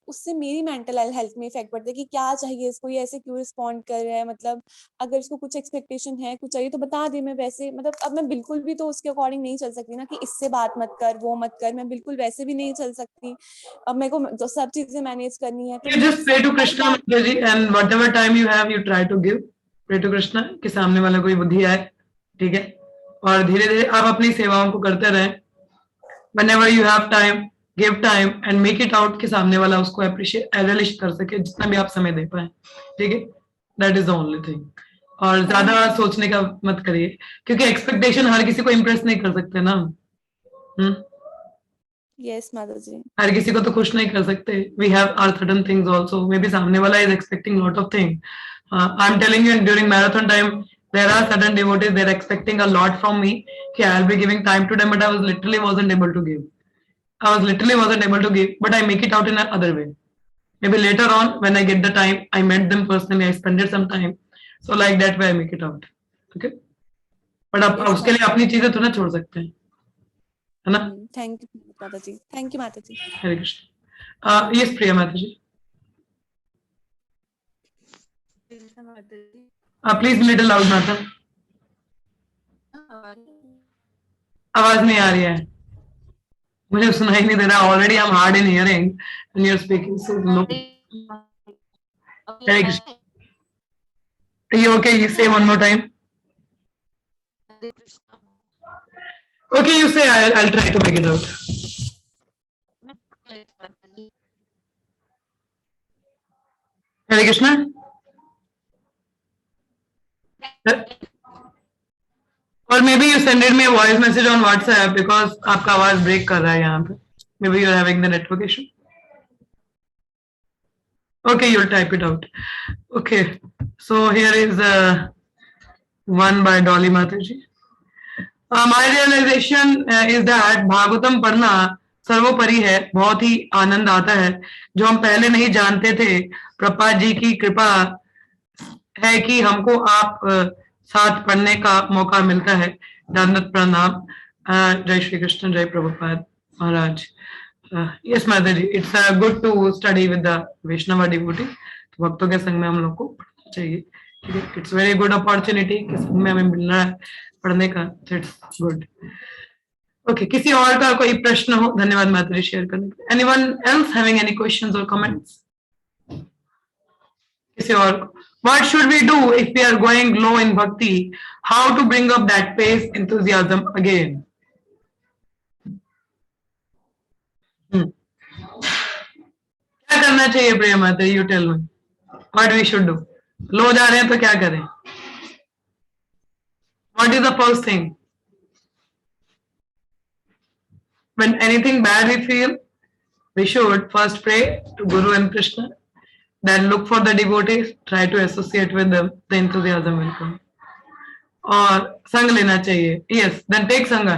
उससे मेरी मेंटल हेल्थ में इफेक्ट पड़ता है कि क्या चाहिए इसको, ये ऐसे क्यों रिस्पॉन्ड कर रहा है, मतलब अगर इसको कुछ एक्सपेक्टेशन है, कुछ चाहिए तो बता दे, मैं वैसे मतलब अब मैं बिल्कुल भी तो उसके अकॉर्डिंग नहीं चल सकती ना कि इससे बात मत कर, वो मत कर, मैं बिल्कुल वैसे भी नहीं चल सकती। अब मेरे को जो सब चीजें मैनेज करनी है तो You just pray to Krishna, Mataji, ji, and whatever time you have, you try to give. Pray to Krishna कि सामने वाला कोई बुद्धि आए, ठीक है, और धीरे धीरे आप अपनी सेवाओं को करते रहें। Whenever you have time, give time and make it out कि सामने वाला उसको अप्रिशिएट रियलाइज कर सके जितना भी आप समय दे पाए, ठीक है, that is the only thing. और ज्यादा सोचने का मत करिए क्योंकि एक्सपेक्टेशन हर किसी को इम्प्रेस नहीं कर सकते ना। यस माता जी। हर किसी को तो खुश नहीं कर सकते। We have our certain things also, maybe सामने वाला is expecting lot of thing. I am telling you during marathon time there are certain devotees, they're expecting a lot from me कि I'll be giving time to them, but I wasn't able to give. I was literally wasn't able to give, but I make it out in another way. Maybe later on, when I get the time, I met them personally, I spent some time. So like that way I make it out. Okay? But आप Yes, उसके लिए अपनी चीजें तो ना छोड़ सकते हैं, है ना? थैंक यू माता जी, थैंक यू माता जी। हरे कृष्ण। यस प्रिया माता जी, प्लीज लिटिल लाउड माता, आवाज नहीं आ रही है, मुझे सुनाई नहीं दे रहा। Already I am hard in hearing and you are speaking so low. Hare Krishna. Are you okay? You say one more time. Okay, you say. I'll try to make it out. Hare Krishna. Or maybe you send me a voice message on WhatsApp because आपका आवाज break कर रहा है यहाँ पे. Maybe you're having the network issue. Okay, you'll type it out. Okay, so here is one by Dolly Mataji. My realization is that Bhagavatam पढ़ना सर्वोपरि है, बहुत ही आनंद आता है जो हम पहले नहीं जानते थे। प्रभुपाद जी की कृपा है कि हमको आप साथ पढ़ने का मौका मिलता है। दंडवत प्रणाम। जय श्री कृष्ण, जय प्रभुपाद महाराज। यस माता जी, it's good to study with the Vaishnava devotee. तो भक्तों के संग में हम लोग को पढ़ना चाहिए, ठीक है। इट्स वेरी गुड अपॉर्चुनिटी कि संग में हमें मिल रहा है पढ़ने का, इट्स गुड। ओके, किसी और का कोई प्रश्न हो? धन्यवाद माता जी शेयर करने के लिए। Anyone else having any questions और कमेंट्स? किसी और? What should we do if we are going low in bhakti? How to bring up that pace, enthusiasm again? क्या करना चाहिए प्रिया माता? You tell me. What we should do? लो जा रहे हैं तो क्या करें? What is the first thing? When anything bad we feel, we should first pray to Guru and Krishna. Then look for the devotees, try to associate with them, the enthusiasm will come. और संग लेना चाहिए। Yes, then take संगा,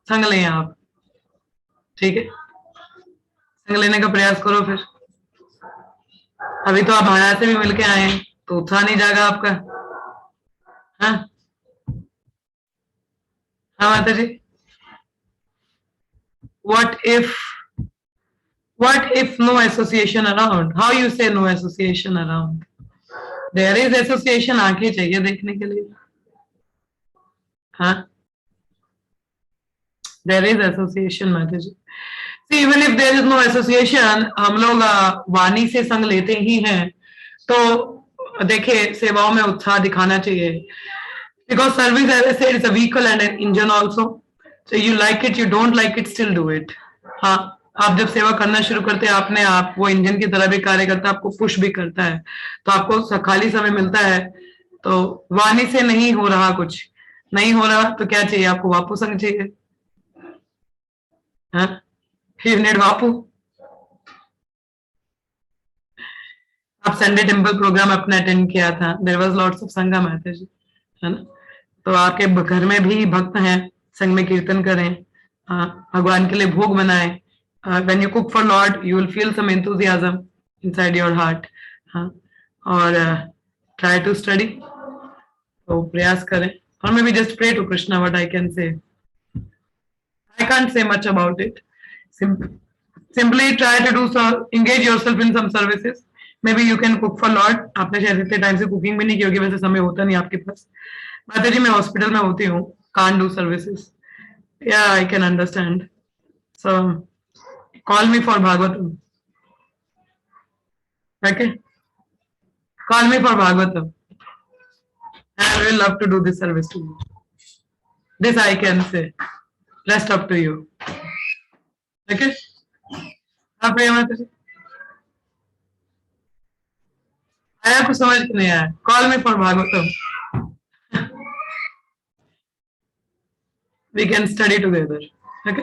संग लें आप, ठीक है। संग लेने का प्रयास करो। फिर अभी तो आप महाराज से भी मिलके आए हैं तो उत्साह नहीं जागा आपका? हाँ हाँ माता जी। What if no association around? How you say no association around? There is association, आंखें चाहिए देखने के लिए। हाँ, there is association माता जी। See, even if there is no association, हम लोग वाणी से संग लेते ही हैं तो देखिए सेवाओं में उत्साह दिखाना चाहिए। Because service, as I said, is a vehicle and an engine also. So you like it, you don't like it, still do it. हाँ, आप जब सेवा करना शुरू करते हैं अपने आप, वो इंजन की तरह भी कार्य करता है, आपको पुश भी करता है। तो आपको खाली समय मिलता है तो वाणी से नहीं हो रहा, कुछ नहीं हो रहा तो क्या चाहिए आपको? वापस संग चाहिए। हाँ, You need Vapu. आप संडे टेम्पल प्रोग्राम अपना अटेंड किया था, देयर वाज लॉट्स ऑफ संगम माता जी, है ना? तो आपके घर में भी भक्त हैं, संग में कीर्तन करें, भगवान के लिए भोग बनाएं. When you cook for Lord you will feel some enthusiasm inside your heart. और ट्राई टू स्टडी, तो प्रयास करें. और maybe just pray to Krishna. What I can say, I can't say much about it. Simply try to do so, engage yourself in some services. Maybe you can cook for Lord. आपने शायद इतने time से cooking भी नहीं की होगी, वैसे समय होता नहीं आपके पास. माता जी मैं हॉस्पिटल में होती हूँ, can't do services. Yeah, I can understand. So call me for Bhagavatam. Okay? Call me for Bhagavatam. I will love to do this service to you. This I can say. Rest up to you. Okay? हाँ प्रिया माता जी, आया कुछ समझ नहीं आया. Call me for Bhagavatam. We can study together. Okay,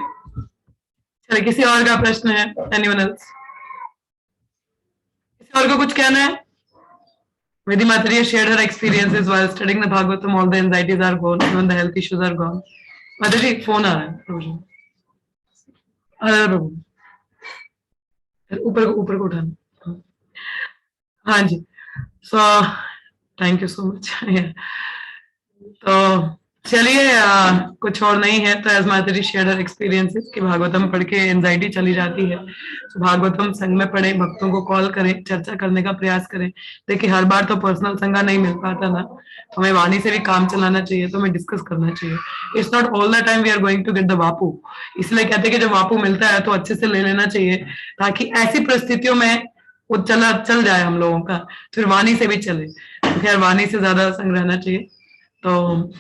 चलिए किसी और का प्रश्न है? Anyone else? किसी और को कुछ कहना है? Vidhi Mataji shared her experiences while studying the Bhagavatam. All the anxieties are gone, even the health issues are gone. Mataji phone आ रहा है प्रभु. अरे प्रभु ऊपर ऊपर को उठाना. हाँ जी. So thank you so much. तो चलिए कुछ और नहीं है तो एज माता जी शेयर हर एक्सपीरियंसेस कि भागवतम पढ़ के एंजाइटी चली जाती है. तो भागवतम संग में पढ़े, भक्तों को कॉल करें, चर्चा करने का प्रयास करें. देखिए हर बार तो पर्सनल संगा नहीं मिल पाता ना, हमें वाणी से भी काम चलाना चाहिए, तो हमें डिस्कस करना चाहिए. It's not all the time we are going to get the वापू. इसलिए कहते हैं कि जब वापू मिलता है तो अच्छे से ले लेना चाहिए, ताकि ऐसी परिस्थितियों में वो चल जाए हम लोगों का, फिर वाणी से भी चले. खैर वाणी से ज्यादा संग रहना चाहिए. तो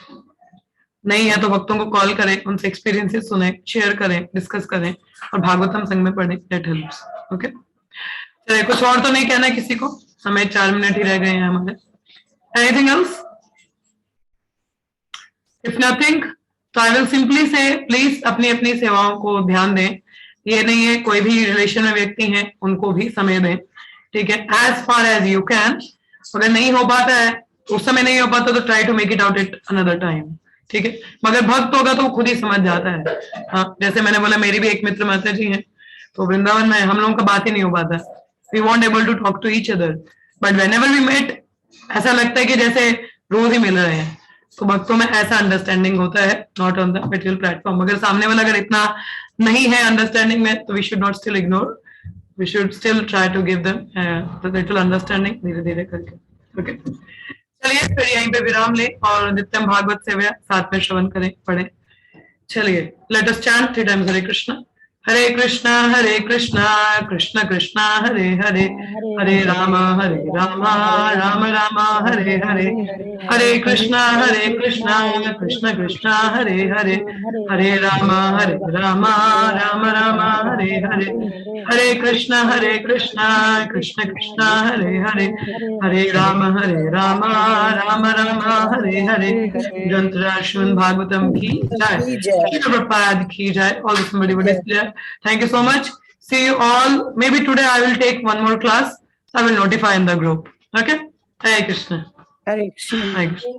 नहीं है तो भक्तों को कॉल करें, उनसे एक्सपीरियंसेस सुने, शेयर करें, डिस्कस करें और भागवतम संग में पढ़ें. That helps. ओके, चलिए कुछ और तो नहीं कहना किसी को, हमें 4 मिनट ही रह गए हैं हमारे. Anything else? इफ नथिंग तो आई विल सिंपली से प्लीज अपनी अपनी सेवाओं को ध्यान दें. ये नहीं है, कोई भी रिलेशन में व्यक्ति हैं उनको भी समय दें. ठीक है, as far as you can. अगर नहीं हो पाता है, उस समय नहीं हो पाता तो try to make it out at another time. ठीक है, मगर भक्त होगा तो वो खुद ही समझ जाता है. हाँ, जैसे मैंने बोला मेरी भी एक मित्र माता जी हैं, तो वृंदावन में हम लोगों का बात ही नहीं हो पाता. We won't able to talk to each other, but whenever we met ऐसा लगता है कि जैसे रोज ही मिल रहे हैं. तो भक्तों में ऐसा अंडरस्टैंडिंग होता है, not on the material platform. अगर सामने वाला अगर इतना नहीं है अंडरस्टैंडिंग में, तो we should not still ignore, we should still try to give them little understanding धीरे धीरे करके. ओके, चलिए फिर यहीं पे विराम ले और नित्यम भागवत सेवा साथ में श्रवण करें, पढ़ें. चलिए लेट अस चैंट 3 times हरे कृष्णा कृष्णा कृष्ण कृष्णा हरे हरे, हरे राम राम राम हरे हरे, हरे कृष्णा कृष्ण कृष्णा हरे हरे, हरे राम राम राम हरे हरे, हरे कृष्णा कृष्ण कृष्णा हरे हरे, हरे राम राम राम हरे हरे. ग्रंथ श्रीमद् भागवतम की जय, श्री प्रभुपाद की जय. All this somebody would declare. Thank you so much. See you all. Maybe today I will take one more class. I will notify in the group. Okay? Hare Krishna. Hare Krishna. Hare Krishna.